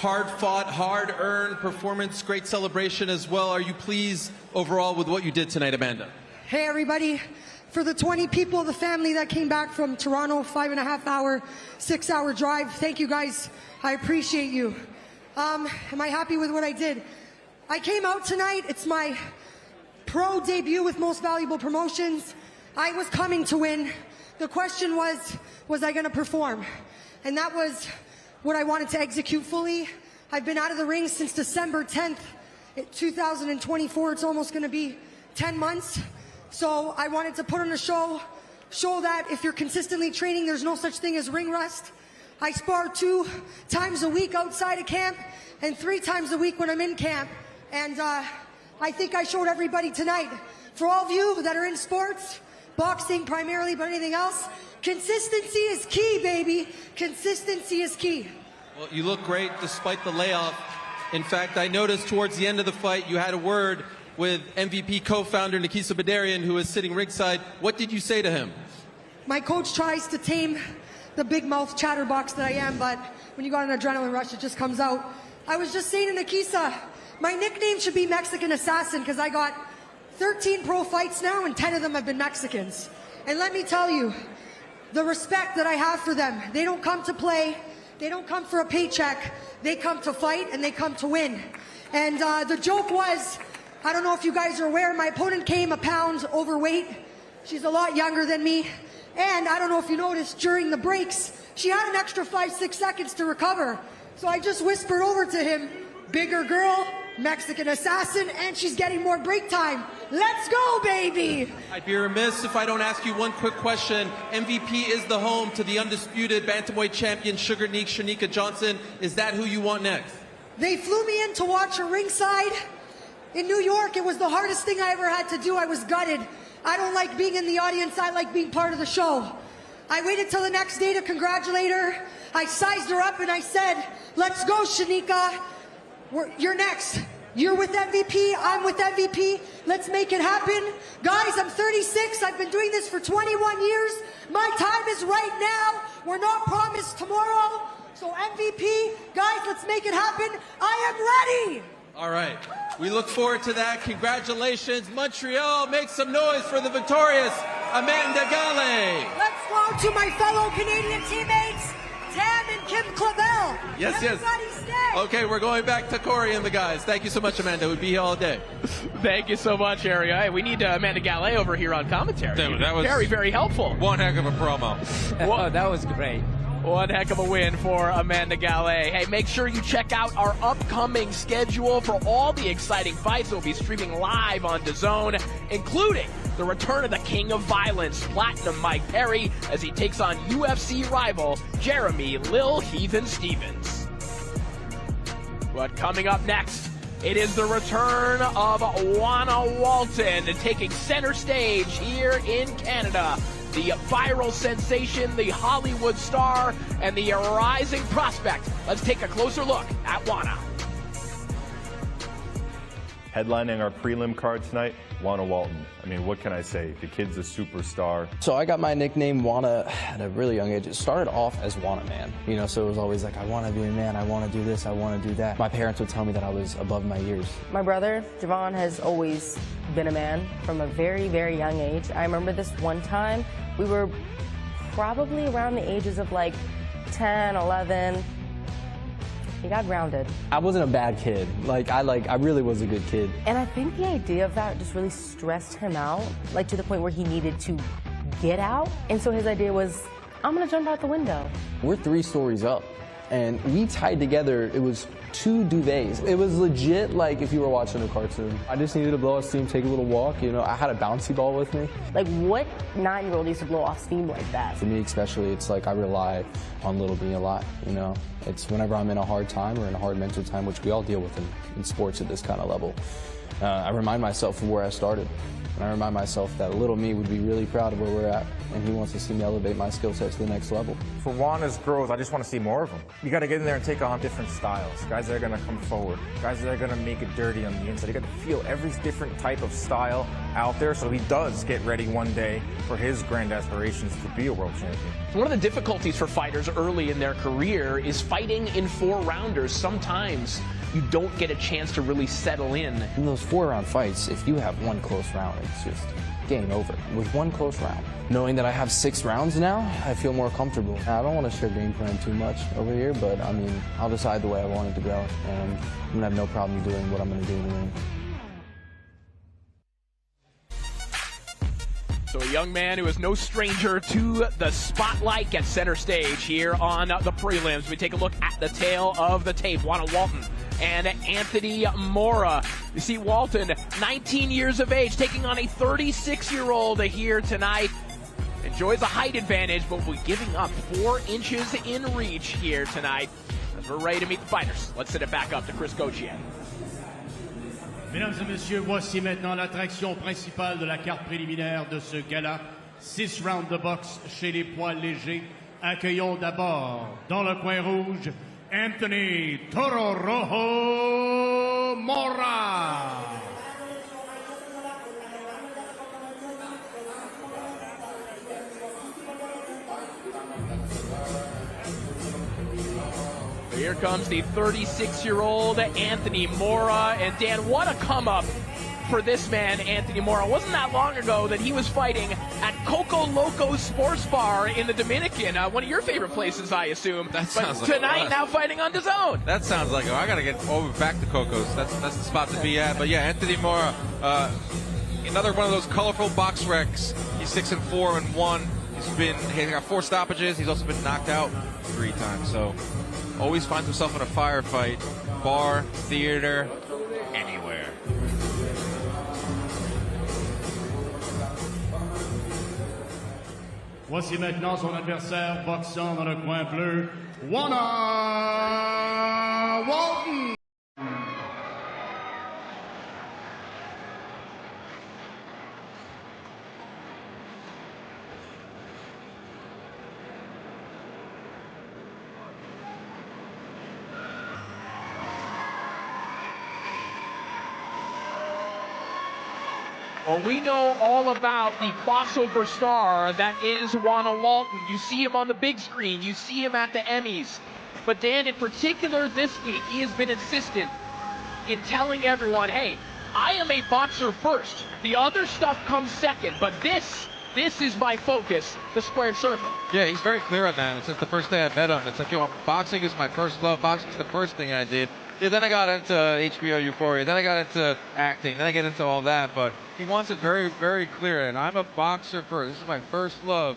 hard-fought, hard-earned performance. Great celebration as well. Are you pleased overall with what you did tonight, Amanda? Hey, everybody. For the 20 people of the family that came back from Toronto, 5.5-hour, 6-hour drive, thank you, guys. I appreciate you. Am I happy with what I did? I came out tonight. It's my pro debut with Most Valuable Promotions. I was coming to win. The question was I going to perform? And that was what I wanted to execute fully. I've been out of the ring since December 10th, 2024. It's almost going to be 10 months. So I wanted to put on a show that if you're consistently training, there's no such thing as ring rust. I spar 2 times a week outside of camp and 3 times a week when I'm in camp. And I think I showed everybody tonight. For all of you that are in sports, boxing primarily, but anything else, consistency is key, baby. Consistency is key. Well, you look great despite the layoff. In fact, I noticed towards the end of the fight, you had a word with MVP co-founder Nikisa Badarian, who is sitting ringside. What did you say to him? My coach tries to tame the big mouth chatterbox that I am, but when you got an adrenaline rush, it just comes out. I was just saying to Nikisa, my nickname should be Mexican Assassin because I got 13 pro fights now and 10 of them have been Mexicans. And let me tell you, the respect that I have for them, they don't come to play, they don't come for a paycheck, they come to fight and they come to win. And the joke was, I don't know if you guys are aware, my opponent came a pound overweight. She's a lot younger than me. And I don't know if you noticed, during the breaks, she had an extra 5-6 seconds to recover. So I just whispered over to him, bigger girl, Mexican Assassin, and she's getting more break time. Let's go, baby! I'd be remiss if I don't ask you one quick question. MVP is the home to the undisputed bantamweight champion, Sugarneek Shanika Johnson. Is that who you want next? They flew me in to watch her ringside. In New York, it was the hardest thing I ever had to do. I was gutted. I don't like being in the audience. I like being part of the show. I waited till the next day to congratulate her. I sized her up and I said, let's go, Shanika. You're next. You're with MVP, I'm with MVP. Let's make it happen. Guys, I'm 36. I've been doing this for 21 years. My time is right now. We're not promised tomorrow. So MVP, guys, let's make it happen. I am ready. All right. We look forward to that. Congratulations. Montreal, make some noise for the victorious Amanda Galle. Let's go to my fellow Canadian teammates, Tam and Kim Clavel. Yes, Everybody yes. stay. Okay, we're going back to Corey and the guys. Thank you so much, Amanda. We'll be here all day. Thank you so much, Harry. Hey, we need Amanda Galle over here on commentary. Dude, that was very, very helpful. One heck of a promo. Oh, that was great. One heck of a win for Amanda Galle. Hey, make sure you check out our upcoming schedule for all the exciting fights that will be streaming live on DAZN, including the return of the King of Violence, Platinum Mike Perry, as he takes on UFC rival Jeremy Lil Heathen Stevens. But coming up next, it is the return of Wana Walton taking center stage here in Canada. The viral sensation, the Hollywood star, and the rising prospect. Let's take a closer look at Wana. Headlining our prelim card tonight, Wana Walton. I mean, what can I say? The kid's a superstar. So I got my nickname Wana at a really young age. It started off as Wana Man, you know, so it was always like, I want to be a man, I want to do this, I want to do that. My parents would tell me that I was above my years. My brother, Javon, has always been a man from a very, very young age. I remember this one time, we were probably around the ages of like 10, 11. He got grounded. I wasn't a bad kid. I really was a good kid. And I think the idea of that just really stressed him out, like to the point where he needed to get out. And so his idea was, I'm gonna jump out the window. We're 3 stories up, and we tied together, it was 2 duvets. It was legit like if you were watching a cartoon. I just needed to blow off steam, take a little walk, you know. I had a bouncy ball with me. Like, what 9-year-old used to blow off steam like that? For me especially, it's like I rely on Little B a lot, you know. It's whenever I'm in a hard time or in a hard mental time, which we all deal with in sports at this kind of level, I remind myself of where I started. And I remind myself that little me would be really proud of where we're at, and he wants to see me elevate my skill set to the next level. For Wana's growth, I just want to see more of them. You got to get in there and take on different styles. Guys that are going to come forward. Guys that are going to make it dirty on the inside. You got to feel every different type of style out there so he does get ready one day for his grand aspirations to be a world champion. One of the difficulties for fighters early in their career is fighting in 4-rounders. Sometimes you don't get a chance to really settle in. In those 4-round fights, if you have one close round, it's just game over. With one close round. Knowing that I have 6 rounds now, I feel more comfortable. I don't want to share game plan too much over here, but I mean, I'll decide the way I want it to go, and I'm going to have no problem doing what I'm going to do in the ring. So a young man who is no stranger to the spotlight gets center stage here on the prelims. We take a look at the tail of the tape. Wana Walton and Anthony Mora. You see Walton, 19 years of age, taking on a 36-year-old here tonight. Enjoys a height advantage, but will be giving up 4 inches in reach here tonight. As we're ready to meet the fighters, let's send it back up to Chris Gauthier. Mesdames et messieurs, voici maintenant l'attraction principale de la carte préliminaire de ce gala. 6 rounds de boxe chez les poids légers. Accueillons d'abord, dans le coin rouge, Anthony Toro Rojo Mora. Here comes the 36-year-old Anthony Mora. And Dan, what a come-up for this man, Anthony Mora. It wasn't that long ago that he was fighting at Coco Loco Sports Bar in the Dominican, one of your favorite places, I assume. That sounds but like tonight, now fighting on DAZN. That sounds like, I got to get over back to Coco's. That's the spot to be at. But yeah, Anthony Mora, another one of those colorful box wrecks. He's 6-4-1. He's got 4 stoppages. He's also been knocked out 3 times. So always finds himself in a firefight, bar, theater, anywhere. Voici maintenant son adversaire boxant dans le coin bleu, Wana Walton. Well, we know all about the crossover star that is Wana Walton. You see him on the big screen. You see him at the Emmys. But Dan, in particular this week, he has been insistent in telling everyone, hey, I am a boxer first. The other stuff comes second, but this is my focus, the squared circle. Yeah, he's very clear on that. Since the first day I met him, it's like, you know, boxing is my first love. Boxing is the first thing I did. Yeah, then I got into HBO Euphoria. Then I got into acting. Then I get into all that. But he wants it very, very clear. And I'm a boxer first. This is my first love.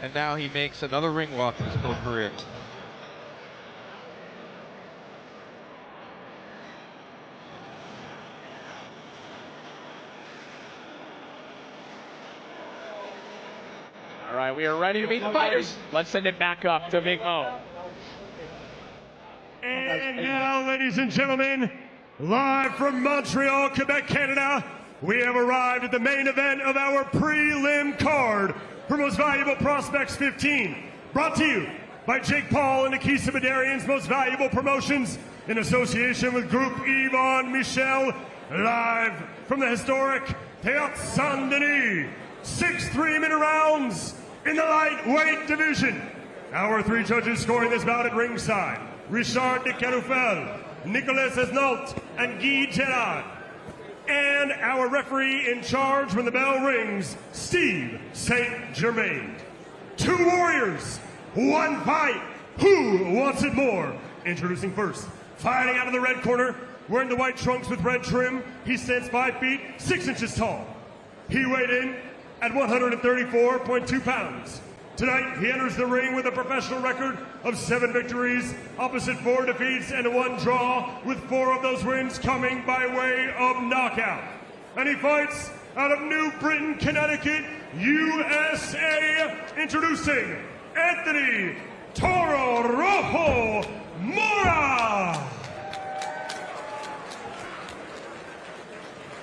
And now he makes another ring walk in his whole career. All right, we are ready to meet the fighters. Let's send it back up to Big Mo. And now, ladies and gentlemen, live from Montreal, Quebec, Canada, we have arrived at the main event of our prelim card for Most Valuable Prospects 15. Brought to you by Jake Paul and Nikisa Badarian's Most Valuable Promotions in association with Group Yvonne Michel, live from the historic Théâtre Saint-Denis. 6 3-minute rounds in the lightweight division. Our 3 judges scoring this bout at ringside: Richard de Caroufel, Nicolas Esnault, and Guy Gerard. And our referee in charge when the bell rings, Steve St. Germain. 2 warriors, 1 fight. Who wants it more? Introducing first, fighting out of the red corner, wearing the white trunks with red trim. He stands 5 feet 6 inches tall. He weighed in at 134.2 pounds. Tonight, he enters the ring with a professional record of 7 victories, opposite 4 defeats, and 1 draw, with 4 of those wins coming by way of knockout. And he fights out of New Britain, Connecticut, USA, introducing Anthony Toro Rojo Mora.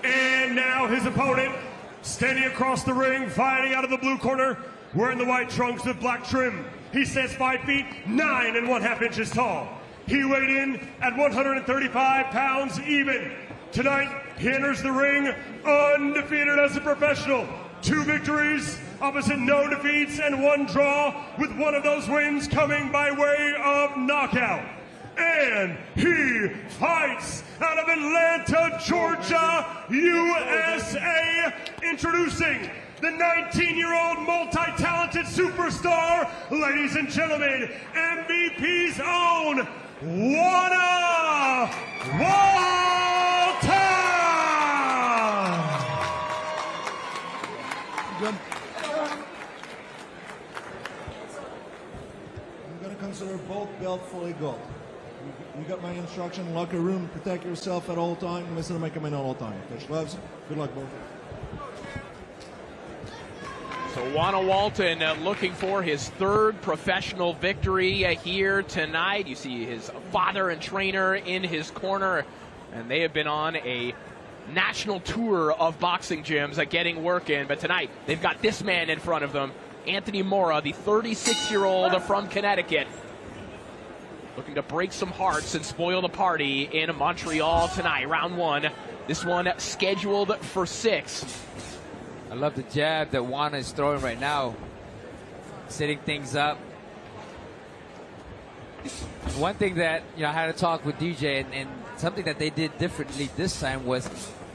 And now his opponent, standing across the ring, fighting out of the blue corner, wearing the white trunks with black trim. He stands 5 feet 9 1/2 inches tall. He weighed in at 135 pounds even. Tonight, he enters the ring undefeated as a professional. 2 victories, opposite no defeats, and 1 draw, with 1 of those wins coming by way of knockout. And he fights out of Atlanta, Georgia, USA, introducing the 19-year-old multi-talented superstar, ladies and gentlemen, MVP's own Wana Walton! I'm going to consider both belts fully gold. You got my instruction, locker room, protect yourself at all time, listen to my command at all time. Touch gloves, good luck both. So Wana Walton looking for his 3rd professional victory here tonight. You see his father and trainer in his corner, and they have been on a national tour of boxing gyms getting work in. But tonight, they've got this man in front of them, Anthony Mora, the 36-year-old from Connecticut, looking to break some hearts and spoil the party in Montreal tonight. Round 1. This one scheduled for 6. I love the jab that Wana is throwing right now, setting things up. One thing that I had to talk with DJ, and something that they did differently this time was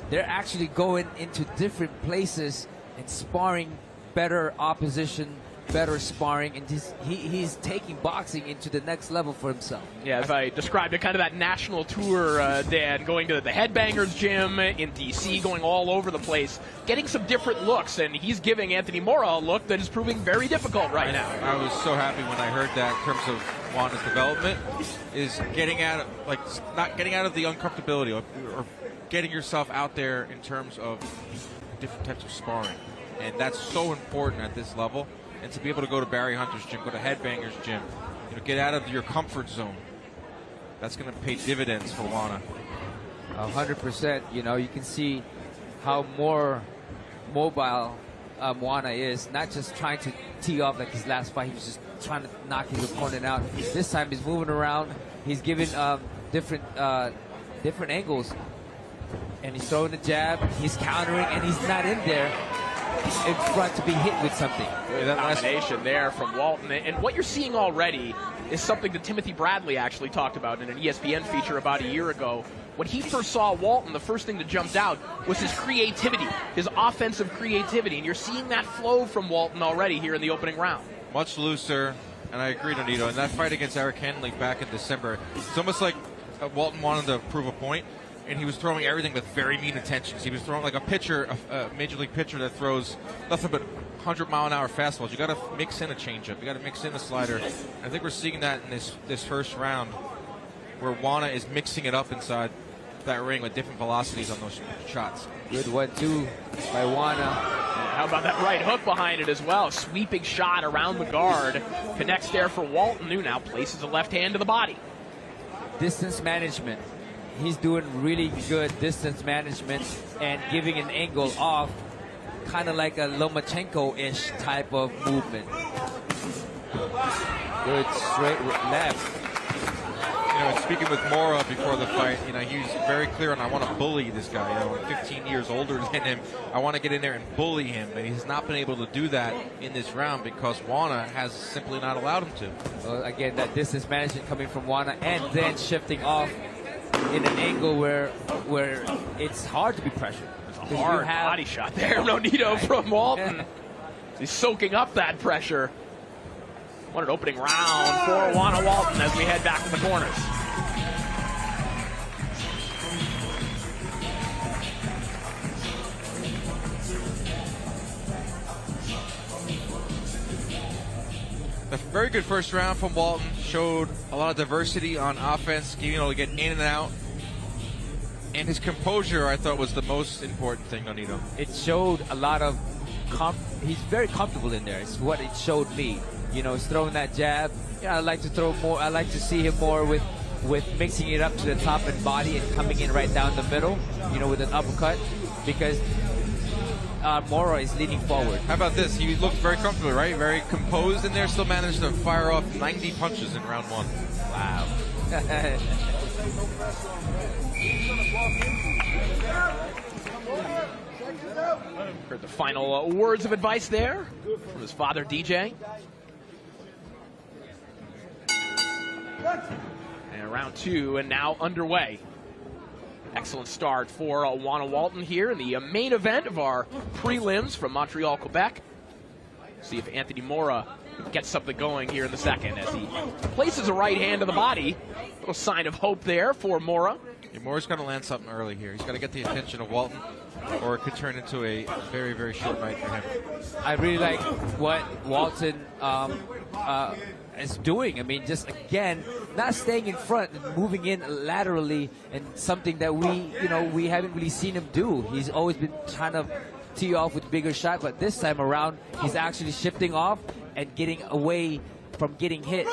they're actually going into different places and sparring better opposition, better sparring, and he's taking boxing into the next level for himself. Yeah, as I described it, kind of that national tour, Dan, going to the Headbangers gym in D.C., going all over the place, getting some different looks, and he's giving Anthony Mora a look that is proving very difficult right now. I was so happy when I heard that in terms of Wana's development, is getting out of, not getting out of the uncomfortability or getting yourself out there in terms of different types of sparring. And that's so important at this level. And to be able to go to Barry Hunter's gym, go to Headbangers gym, get out of your comfort zone. That's going to pay dividends for Wana. 100%. You can see how more mobile Wana is. Not just trying to tee off like his last fight. He was just trying to knock his opponent out. This time he's moving around. He's giving different angles. and he's throwing the jab, he's countering, and he's not in there in front to be hit with something. That combination there from Walton. And what you're seeing already is something that Timothy Bradley actually talked about in an ESPN feature about a year ago. When he first saw Walton, the first thing that jumped out was his creativity, his offensive creativity. And you're seeing that flow from Walton already here in the opening round. Much looser, and I agree, Donito. In that fight against Eric Henley back in December, it's almost like Walton wanted to prove a point, and he was throwing everything with very mean intentions. He was throwing like a pitcher, a major league pitcher that throws nothing but 100-mile-an-hour fastballs. You got to mix in a changeup. You got to mix in a slider. I think we're seeing that in this first round, where Wana is mixing it up inside that ring with different velocities on those shots. Good 1-2 by Wana. How about that right hook behind it as well? Sweeping shot around the guard. Connects there for Walton, who now places a left hand to the body. Distance management. He's doing really good distance management and giving an angle off, kind of like a Lomachenko-ish type of movement. Good straight left. You know, speaking with Mora before the fight, you know, he was very clear on, I want to bully this guy. You know, I'm 15 years older than him. I want to get in there and bully him. And he's not been able to do that in this round because Wana has simply not allowed him to. Well, again, that distance management coming from Wana and then shifting off in an angle where it's hard to be pressured. It's a hard body shot there, Nonito, from Walton. He's soaking up that pressure. What an opening round for Wana Walton as we head back to the corners. A very good first round from Walton. Showed a lot of diversity on offense, being able to get in and out. And his composure, I thought, was the most important thing, Nonito. It showed a lot of he's very comfortable in there. It's what it showed me. You know, he's throwing that jab. Yeah, I like to throw more. I like to see him more with mixing it up to the top and body and coming in right down the middle, you know, with an uppercut, because Mora is leaning forward. How about this? He looked very comfortable, right? Very composed in there. Still managed to fire off 90 punches in round one. Wow. Heard the final words of advice there from his father, DJ. And round two, and now underway. Excellent start for Wana Walton here in the main event of our prelims from Montreal, Quebec. See if Anthony Mora gets something going here in the second as he places a right hand to the body. A little sign of hope there for Mora. Yeah, Mora's got to land something early here. He's got to get the attention of Walton, or it could turn into a very, very short night for him. I really like what Walton is doing. I mean, just again, not staying in front and moving in laterally, and something that we haven't really seen him do. He's always been trying to tee off with bigger shot, but this time around, he's actually shifting off and getting away from getting hit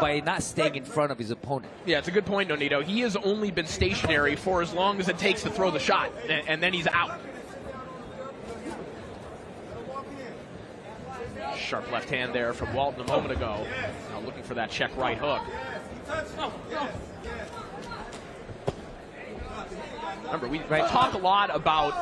by not staying in front of his opponent. Yeah, it's a good point, Nonito. He has only been stationary for as long as it takes to throw the shot, and then he's out. Sharp left hand there from Walton a moment ago. Now looking for that check right hook. Remember, we talk a lot about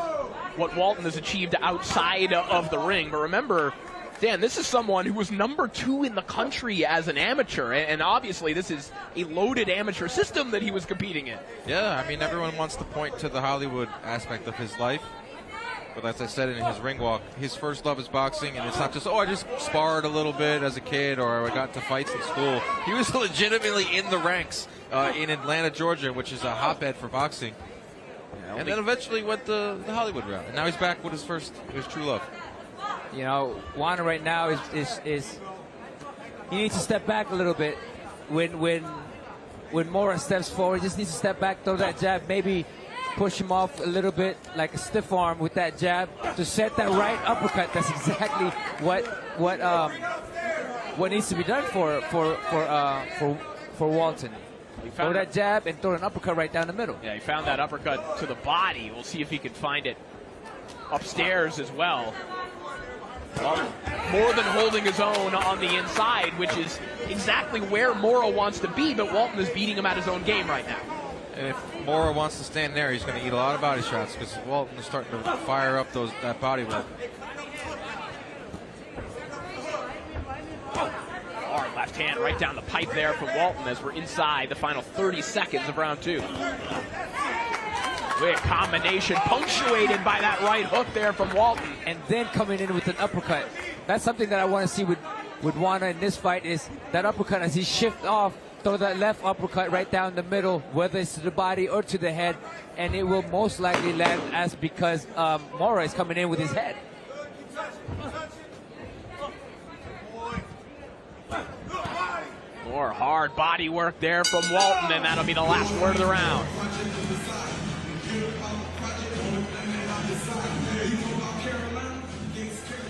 what Walton has achieved outside of the ring, but remember, Dan, this is someone who was #2 in the country as an amateur, and obviously this is a loaded amateur system that he was competing in. Yeah, I mean, everyone wants to point to the Hollywood aspect of his life. But as I said in his ring walk, his first love is boxing, and it's not just, oh, I just sparred a little bit as a kid, or I got into fights in school. He was legitimately in the ranks in Atlanta, Georgia, which is a hotbed for boxing. Yeah, and then eventually went the Hollywood route. And now he's back with his true love. You know, Wana right now is he needs to step back a little bit. When Mora steps forward, he just needs to step back, throw that jab, maybe push him off a little bit like a stiff arm with that jab to set that right uppercut. That's exactly what needs to be done for Walton. Throw that jab and throw an uppercut right down the middle. Yeah, he found that uppercut to the body. We'll see if he can find it upstairs as well. More than holding his own on the inside, which is exactly where Mora wants to be, but Walton is beating him at his own game right now. And if Mora wants to stand there, he's going to eat a lot of body shots because Walton is starting to fire up that body work. Hard left hand right down the pipe there from Walton as we're inside the final 30 seconds of round 2. With a combination punctuated by that right hook there from Walton. And then coming in with an uppercut. That's something that I want to see with Wana in this fight, is that uppercut as he shifts off, throw that left uppercut right down the middle, whether it's to the body or to the head, and it will most likely land as because Mora is coming in with his head. More hard body work there from Walton, and that'll be the last word of the round.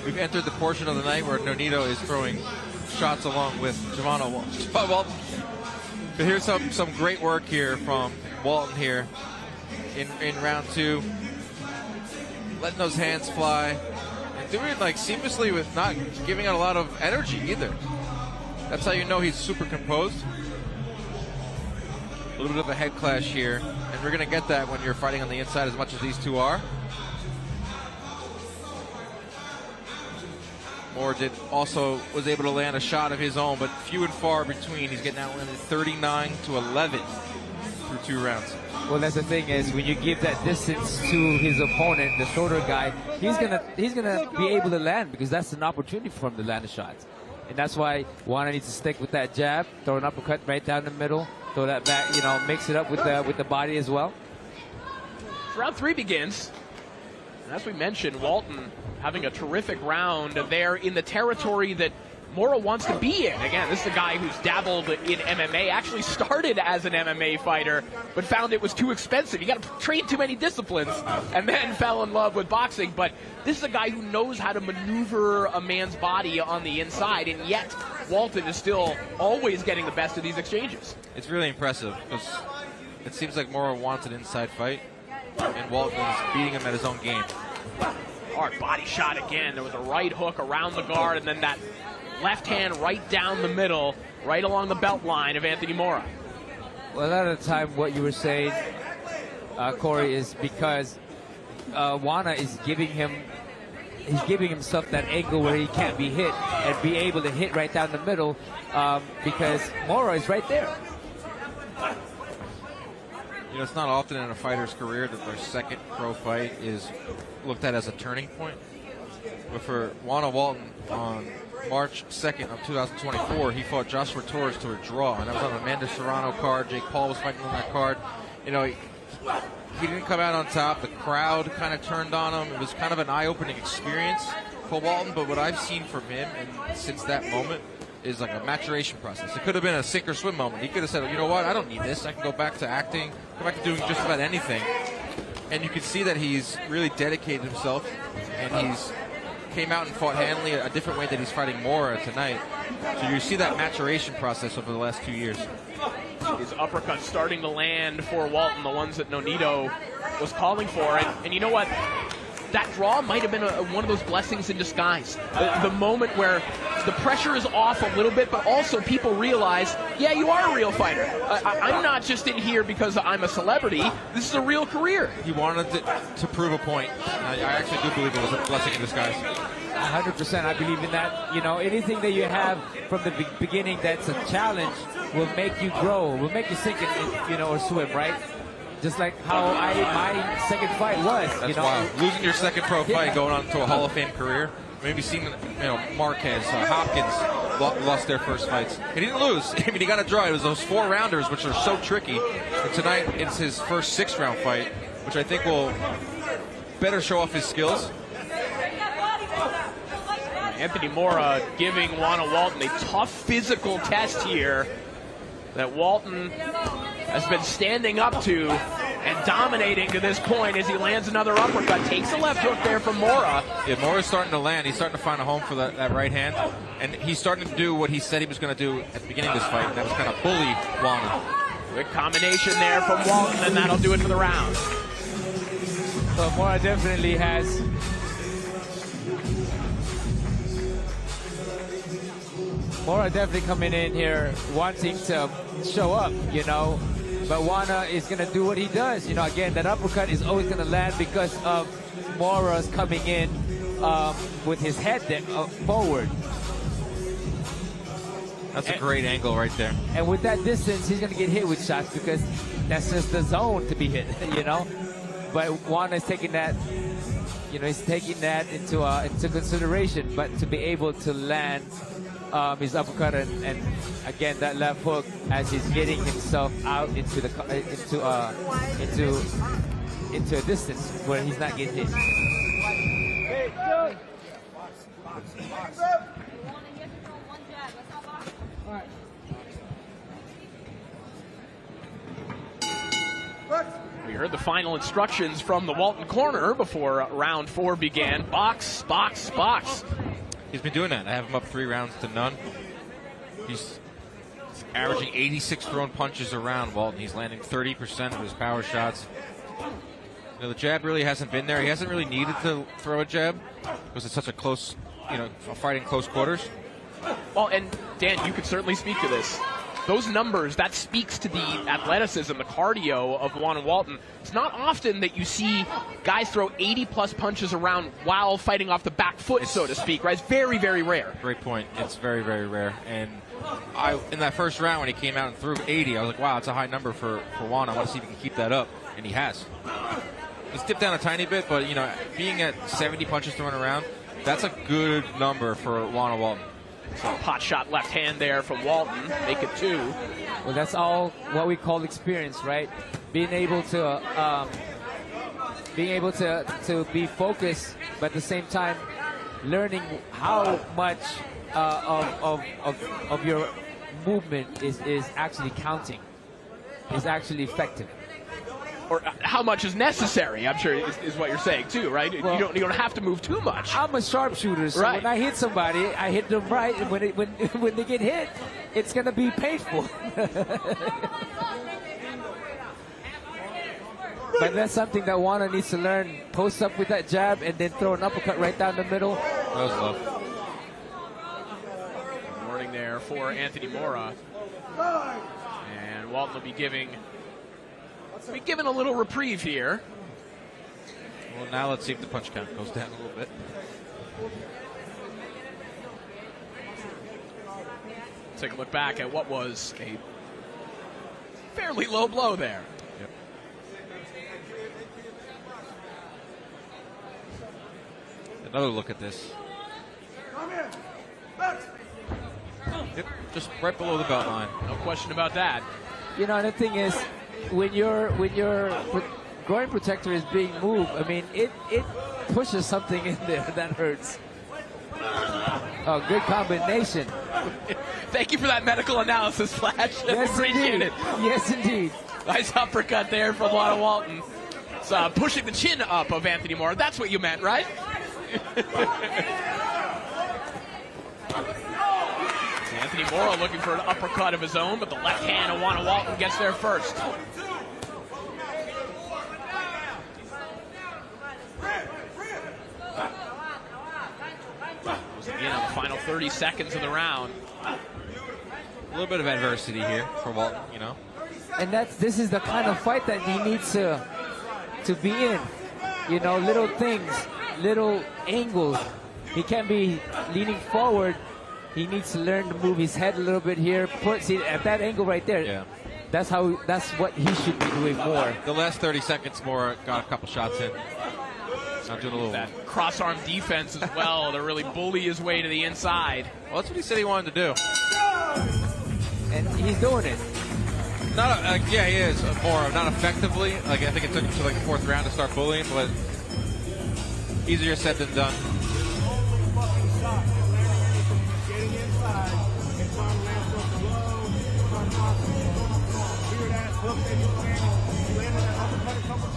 We've entered the portion of the night where Nonito is throwing shots along with Walton. But here's some great work here from Walton here in round 2. Letting those hands fly. And doing it like seamlessly with not giving out a lot of energy either. That's how you know he's super composed. A little bit of a head clash here. And we're going to get that when you're fighting on the inside as much as these two are. Mora was able to land a shot of his own, but few and far between. He's getting outlanded 39-11 through 2 rounds. Well, that's the thing is when you give that distance to his opponent, the shorter guy, he's gonna be able to land because that's an opportunity for him to land the shots. And that's why Wana needs to stick with that jab, throw an uppercut right down the middle, throw that back, mix it up with the body as well. Round 3 begins. And as we mentioned, Walton having a terrific round there in the territory that Mora wants to be in. Again, this is a guy who's dabbled in MMA, actually started as an MMA fighter, but found it was too expensive. You got to train too many disciplines, and then fell in love with boxing. But this is a guy who knows how to maneuver a man's body on the inside, and yet Walton is still always getting the best of these exchanges. It's really impressive because it seems like Mora wants an inside fight, and Walton is beating him at his own game. Hard body shot again. There was a right hook around the guard, and then that left hand right down the middle, right along the belt line of Anthony Mora. Well, a lot of the time what you were saying, Corey, is because Wana is giving himself that angle where he can't be hit and be able to hit right down the middle because Mora is right there. You know, it's not often in a fighter's career that their second pro fight is looked at as a turning point. But for Wana Walton on March 2nd of 2024, he fought Joshua Torres to a draw, and that was on the Amanda Serrano card. Jake Paul was fighting on that card. You know, he didn't come out on top. The crowd kind of turned on him. It was kind of an eye-opening experience for Walton, but what I've seen from him and since that moment is like a maturation process. It could have been a sink or swim moment. He could have said, you know what, I don't need this. I can go back to acting, go back to doing just about anything. And you can see that he's really dedicated himself, and he's came out and fought Hanley a different way that he's fighting Mora tonight. So you see that maturation process over the last 2 years. His uppercut starting to land for Walton, the ones that Nonito was calling for. And you know what? That draw might have been one of those blessings in disguise. The moment where the pressure is off a little bit, but also people realize, yeah, you are a real fighter. I'm not just in here because I'm a celebrity. This is a real career. He wanted to prove a point. I actually do believe it was a blessing in disguise. 100%, I believe in that. You know, anything that you have from the beginning that's a challenge will make you grow, will make you sink in, or swim, right? Just like how my second fight was. That's wild. Losing your second pro fight, going on to a Hall of Fame career. Maybe seen, Marquez, Hopkins lost their first fights. And he didn't lose. I mean, he got a draw. It was those 4-rounders, which are so tricky. And tonight, it's his first 6-round fight, which I think will better show off his skills. Anthony Mora giving Wana Walton a tough physical test here that Walton has been standing up to and dominating to this point as he lands another uppercut. Takes a left hook there from Mora. Yeah, Mora's starting to land. He's starting to find a home for that right hand. And he's starting to do what he said he was going to do at the beginning of this fight. And that was kind of bully Wana. Good combination there from Walton, and that'll do it for the round. So Mora definitely has Mora definitely coming in here wanting to show up, But Wana is going to do what he does. You know, again, that uppercut is always going to land because of Mora's coming in with his head forward. That's a great angle right there. And with that distance, he's going to get hit with shots because that's just the zone to be hit, you know. But Wana is taking that, you know, he's taking that into consideration. But to be able to land his uppercut and again that left hook as he's getting himself out into a distance where he's not getting hit. We heard the final instructions from the Walton corner before round 4 began. Box, box, box. He's been doing that. I have him up 3 rounds to none. He's averaging 86 thrown punches around, Walton. He's landing 30% of his power shots. You know, the jab really hasn't been there. He hasn't really needed to throw a jab because it's such a close, you know, fight in close quarters. Well, and Dan, you could certainly speak to this. Those numbers, that speaks to the athleticism, the cardio of Wana Walton. It's not often that you see guys throw 80-plus punches around while fighting off the back foot, so to speak, right? It's very, very rare. Great point. It's very, very rare. And in that first round when he came out and threw 80, I was like, wow, it's a high number for Wana. I want to see if he can keep that up. And he has. He's dipped down a tiny bit, but, you know, being at 70 punches thrown around, that's a good number for Wana Walton. So pot shot left hand there from Walton, make it 2. Well, that's all what we call experience, right? Being able to be focused, but at the same time learning how much of your movement is actually counting, is actually effective. Or how much is necessary, I'm sure, is what you're saying too, right? Well, you don't have to move too much. I'm a sharpshooter, so right. When I hit somebody, I hit them right, and when they get hit, it's going to be painful. But that's something that Wana needs to learn. Post up with that jab and then throw an uppercut right down the middle. That was low. Warning there for Anthony Mora. And Walton will be given a little reprieve here. Well, now let's see if the punch count goes down a little bit. Take a look back at what was a fairly low blow there. Yep. Another look at this. Yep, just right below the belt line. No question about that. You know, and the thing is, when your groin protector is being moved, I mean, it pushes something in there that hurts. Oh, good combination. Thank you for that medical analysis, Flash. Yes, appreciate indeed. it. Yes, indeed. Nice uppercut there from Wana Walton. It's pushing the chin up of Anthony Mora. That's what you meant, right? Anthony Mora looking for an uppercut of his own, but the left hand of Wana Walton gets there first. Again, on the final 30 seconds of the round. A little bit of adversity here for Walton, you know. And this is the kind of fight that he needs to be in. You know, little things, little angles. He can't be leaning forward. He needs to learn to move his head a little bit here. See, at that angle right there. Yeah. That's what he should be doing more. The last 30 seconds, Mora got a couple shots in. Not doing a little. That cross-arm defense as well to really bully his way to the inside. Well, that's what he said he wanted to do. And he's doing it. Yeah, he is. Mora, not effectively. Like, I think it took him to like the 4th round to start bullying, but easier said than done.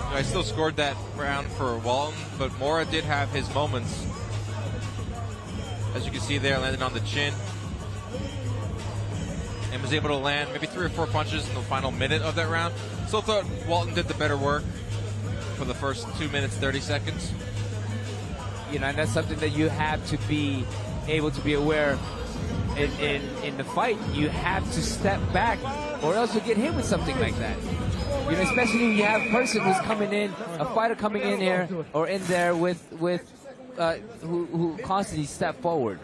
I still scored that round for Walton, but Mora did have his moments. As you can see there, landed on the chin. And was able to land maybe 3 or 4 punches in the final minute of that round. Still thought Walton did the better work for the first 2 minutes, 30 seconds. You know, and that's something that you have to be able to be aware in the fight. You have to step back or else you'll get hit with something like that. You know, especially when you have a person who's coming in, a fighter coming in here or in there who constantly step forward.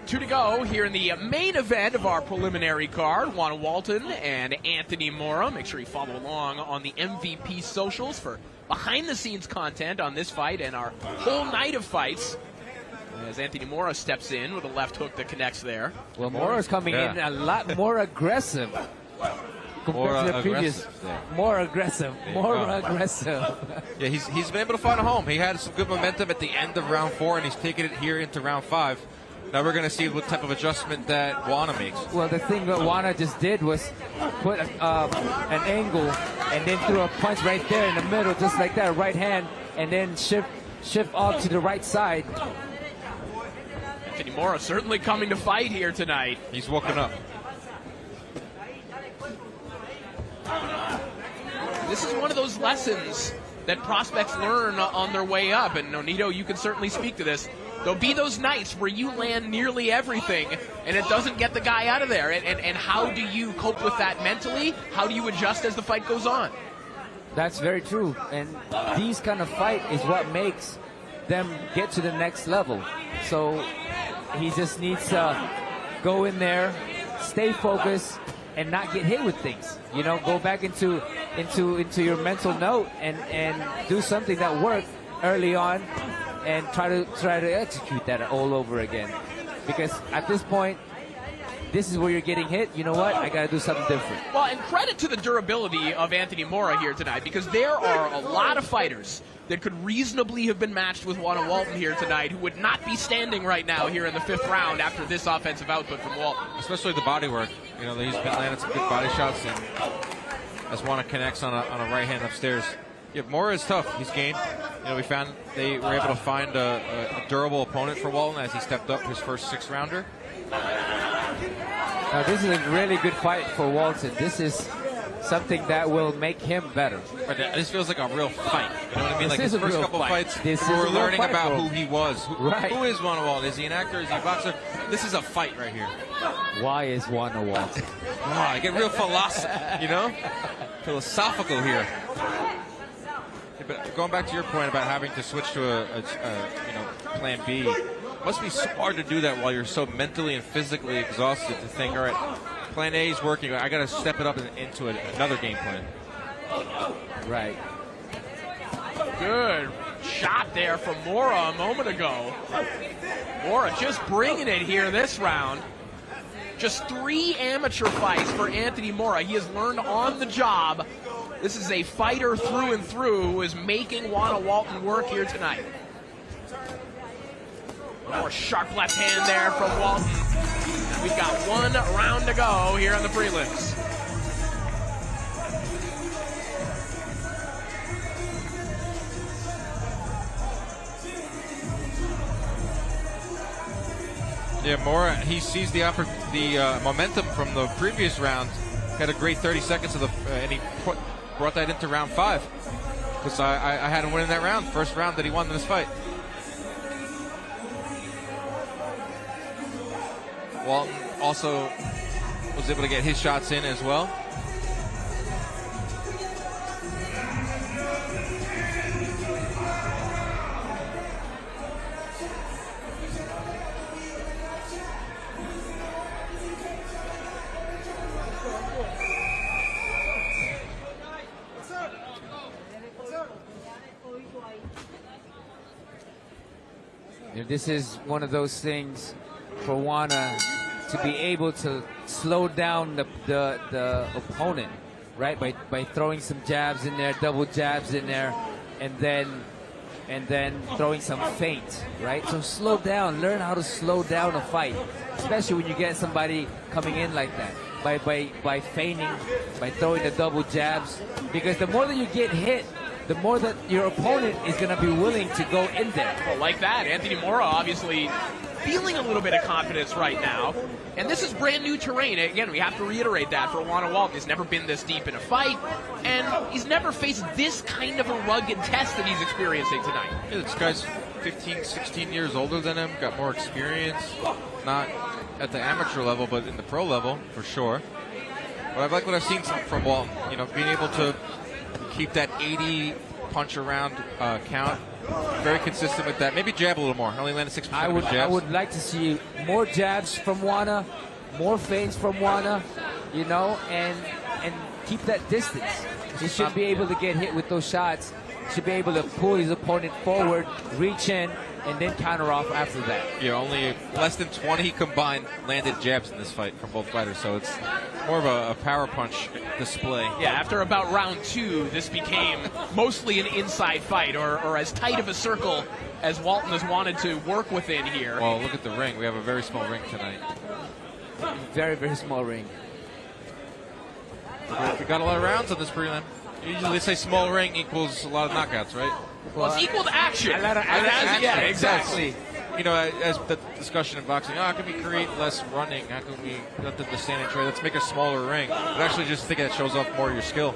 2 to go here in the main event of our preliminary card. Wana Walton and Anthony Mora. Make sure you follow along on the MVP socials for behind-the-scenes content on this fight and our whole night of fights. As Anthony Mora steps in with a left hook that connects there. Well, Mora's coming in a lot more aggressive compared to the previous. More aggressive. Yeah, he's been able to find a home. He had some good momentum at the end of round 4, and he's taken it here into round 5. Now we're going to see what type of adjustment that Wana makes. Well, the thing that Wana just did was put an angle and then threw a punch right there in the middle, just like that, right hand, and then shift off to the right side. Anthony Mora certainly coming to fight here tonight. He's woken up. This is one of those lessons that prospects learn on their way up, and Nonito, you can certainly speak to this. There'll be those nights where you land nearly everything and it doesn't get the guy out of there. And how do you cope with that mentally? How do you adjust as the fight goes on? That's very true. And these kind of fight is what makes them get to the next level. So he just needs to go in there, stay focused, and not get hit with things. You know, go back into your mental note and do something that worked early on, and try to execute that all over again. Because at this point, this is where you're getting hit. You know what? I got to do something different. Well, and credit to the durability of Anthony Mora here tonight, because there are a lot of fighters that could reasonably have been matched with Wana Walton here tonight who would not be standing right now here in the 5th round after this offensive output from Walton. Especially the body work. You know, he's been landing some good body shots, and as Wana connects on a right hand upstairs. Yeah, Mora is tough. He's game. You know, we found they were able to find a durable opponent for Walton as he stepped up his first 6-rounder. Now, this is a really good fight for Walton. This is something that will make him better. But this feels like a real fight. You know what I mean? This like his first couple fights, we were learning about who he was. Who is Wana Walton? Is he an actor? Is he a boxer? This is a fight right here. Why is Wana Walton? I get real philosophical here. But going back to your point about having to switch to a plan B, it must be so hard to do that while you're so mentally and physically exhausted to think, all right, plan A is working, I got to step it up into another game plan. Right. Good shot there from Mora a moment ago. Mora just bringing it here this round. Just 3 amateur fights for Anthony Mora. He has learned on the job. This is a fighter through and through who is making Wana Walton work here tonight. More sharp left hand there from Walton. We've got 1 round to go here on the prelims. Yeah, Mora, he sees the momentum from the previous round. Had a great 30 seconds of and he brought that into round 5. Because I had him winning that round, first round that he won in this fight. Walton also was able to get his shots in as well. This is one of those things for Wana to be able to slow down the opponent, right? By throwing some jabs in there, double jabs in there, and then throwing some feint, right? So slow down, learn how to slow down a fight, especially when you get somebody coming in like that. By feigning, by throwing the double jabs, because the more that you get hit, the more that your opponent is going to be willing to go in there. Well, like that, Anthony Mora obviously feeling a little bit of confidence right now. And this is brand new terrain. Again, we have to reiterate that for Wana Walton. He's never been this deep in a fight, and he's never faced this kind of a rugged test that he's experiencing tonight. Yeah, this guy's 15, 16 years older than him, got more experience, not at the amateur level, but in the pro level for sure. But I like what I've seen from Walton. You know, being able to keep that 80 punch around count. Very consistent with that. Maybe jab a little more. Only landed 6% of his jabs. I would like to see more jabs from Wana, more feints from Wana, you know, and keep that distance. He should be able to get hit with those shots. Should be able to pull his opponent forward, reach in, and then counter off after that. Yeah, only less than 20 combined landed jabs in this fight from both fighters, so it's more of a power punch display. Yeah, after about round 2, this became mostly an inside fight, or as tight of a circle as Walton has wanted to work within here. Well, look at the ring. We have a very small ring tonight. Very, very small ring. We got a lot of rounds on this prelim. Usually they say small ring equals a lot of knockouts, right? Well, it's equal to action. A lot of action. Yeah, exactly. You know, as the discussion in boxing, how can we create less running? How can we let the standing trade? Let's make a smaller ring. But actually, just think that shows off more of your skill.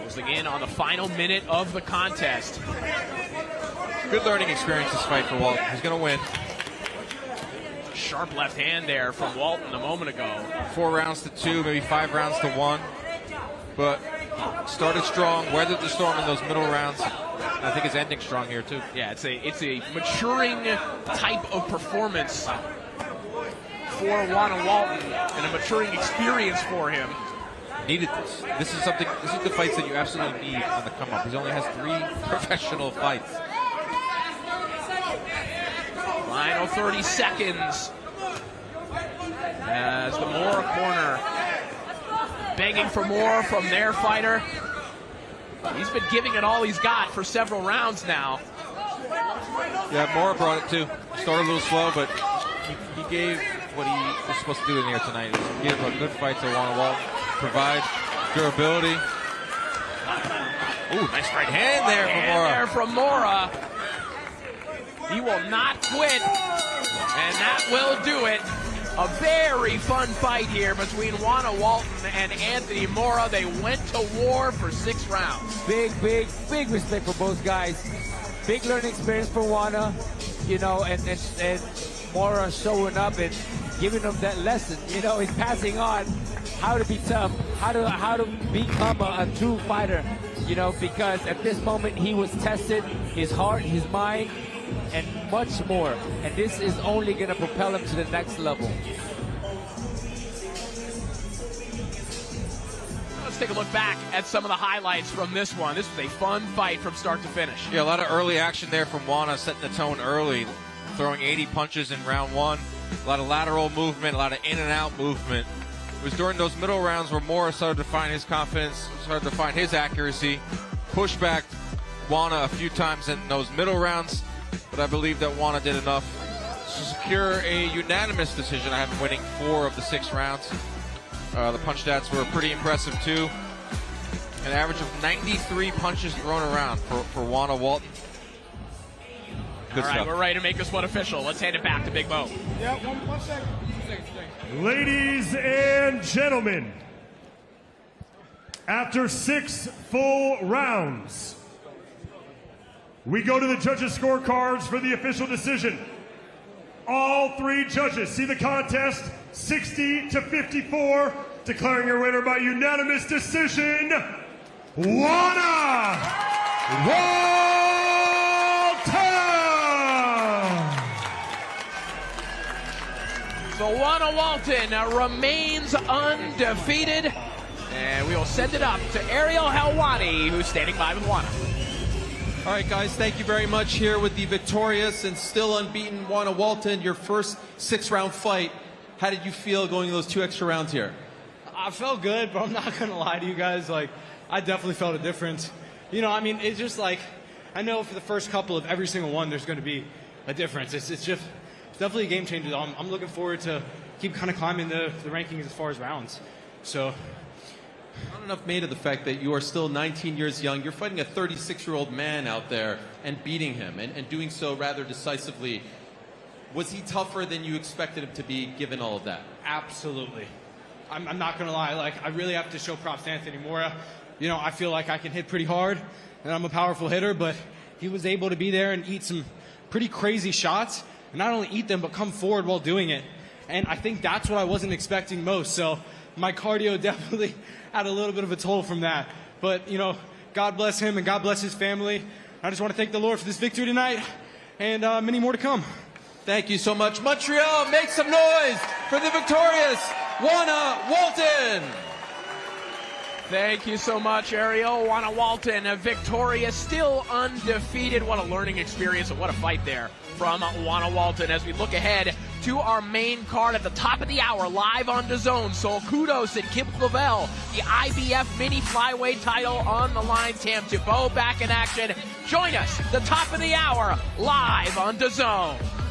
Closing in on the final minute of the contest. Good learning experience this fight for Walton. He's going to win. Sharp left hand there from Walton a moment ago. 4 rounds to 2, maybe 5 rounds to 1. But started strong, weathered the storm in those middle rounds. I think it's ending strong here too. Yeah, it's a maturing type of performance for Wana Walton and a maturing experience for him. Needed this. This is the fights that you absolutely need on the come up. He only has 3 professional fights. Final 30 seconds as the Mora corner begging for more from their fighter. He's been giving it all he's got for several rounds now. Yeah, Mora brought it too. Started a little slow, but he gave what he was supposed to do in here tonight. Give a good fight to Wana Walton, provide durability. Ooh, nice right hand there from Mora. There from Mora. He will not quit, and that will do it. A very fun fight here between Wana Walton and Anthony Mora. They went to war for 6 rounds. Big respect for both guys. Big learning experience for Wana, you know, and Mora showing up and giving them that lesson. You know, he's passing on how to be tough, how to become a true fighter. You know, because at this moment he was tested, his heart, his mind, and much more. And this is only going to propel him to the next level. Let's take a look back at some of the highlights from this one. This was a fun fight from start to finish. Yeah, a lot of early action there from Wana, setting the tone early, throwing 80 punches in round 1. A lot of lateral movement, a lot of in and out movement. It was during those middle rounds where Mora started to find his confidence, started to find his accuracy, pushed back Wana a few times in those middle rounds. But I believe that Wana did enough to secure a unanimous decision. I have him winning 4 of the 6 rounds. The punch stats were pretty impressive too. An average of 93 punches thrown around for Wana Walton. Good All right, stuff. we're ready to make this one official. Let's hand it back to Big Bo. Yeah, one second. Ladies and gentlemen, after 6 full rounds, we go to the judges' scorecards for the official decision. All 3 judges see the contest 60-54, declaring your winner by unanimous decision, Wana Walton! So Wana Walton remains undefeated, and we will send it up to Ariel Helwani, who's standing by with Wana. All right, guys, thank you very much here with the victorious and still unbeaten Wana Walton, your first 6-round fight. How did you feel going those 2 extra rounds here? I felt good, but I'm not going to lie to you guys. Like, I definitely felt a difference. You know, I mean, it's just like, I know for the first couple of every single one, there's going to be a difference. It's definitely a game changer. I'm looking forward to keep kind of climbing the rankings as far as rounds. So, not enough made of the fact that you are still 19 years young. You're fighting a 36-year-old man out there and beating him and doing so rather decisively. Was he tougher than you expected him to be given all of that? Absolutely. I'm not going to lie. Like, I really have to show props to Anthony Mora. You know, I feel like I can hit pretty hard and I'm a powerful hitter, but he was able to be there and eat some pretty crazy shots and not only eat them, but come forward while doing it. And I think that's what I wasn't expecting most. So my cardio definitely had a little bit of a toll from that. But, you know, God bless him and God bless his family. I just want to thank the Lord for this victory tonight, and many more to come. Thank you so much. Montreal, make some noise for the victorious Wana Walton. Thank you so much, Ariel. Wana Walton, victorious, still undefeated. What a learning experience and what a fight there from Wana Walton. As we look ahead to our main card at the top of the hour, live on DAZN. So Cudos and Kim Clavel, the IBF mini flyweight title on the line. Tam Thibault back in action. Join us, the top of the hour, live on DAZN.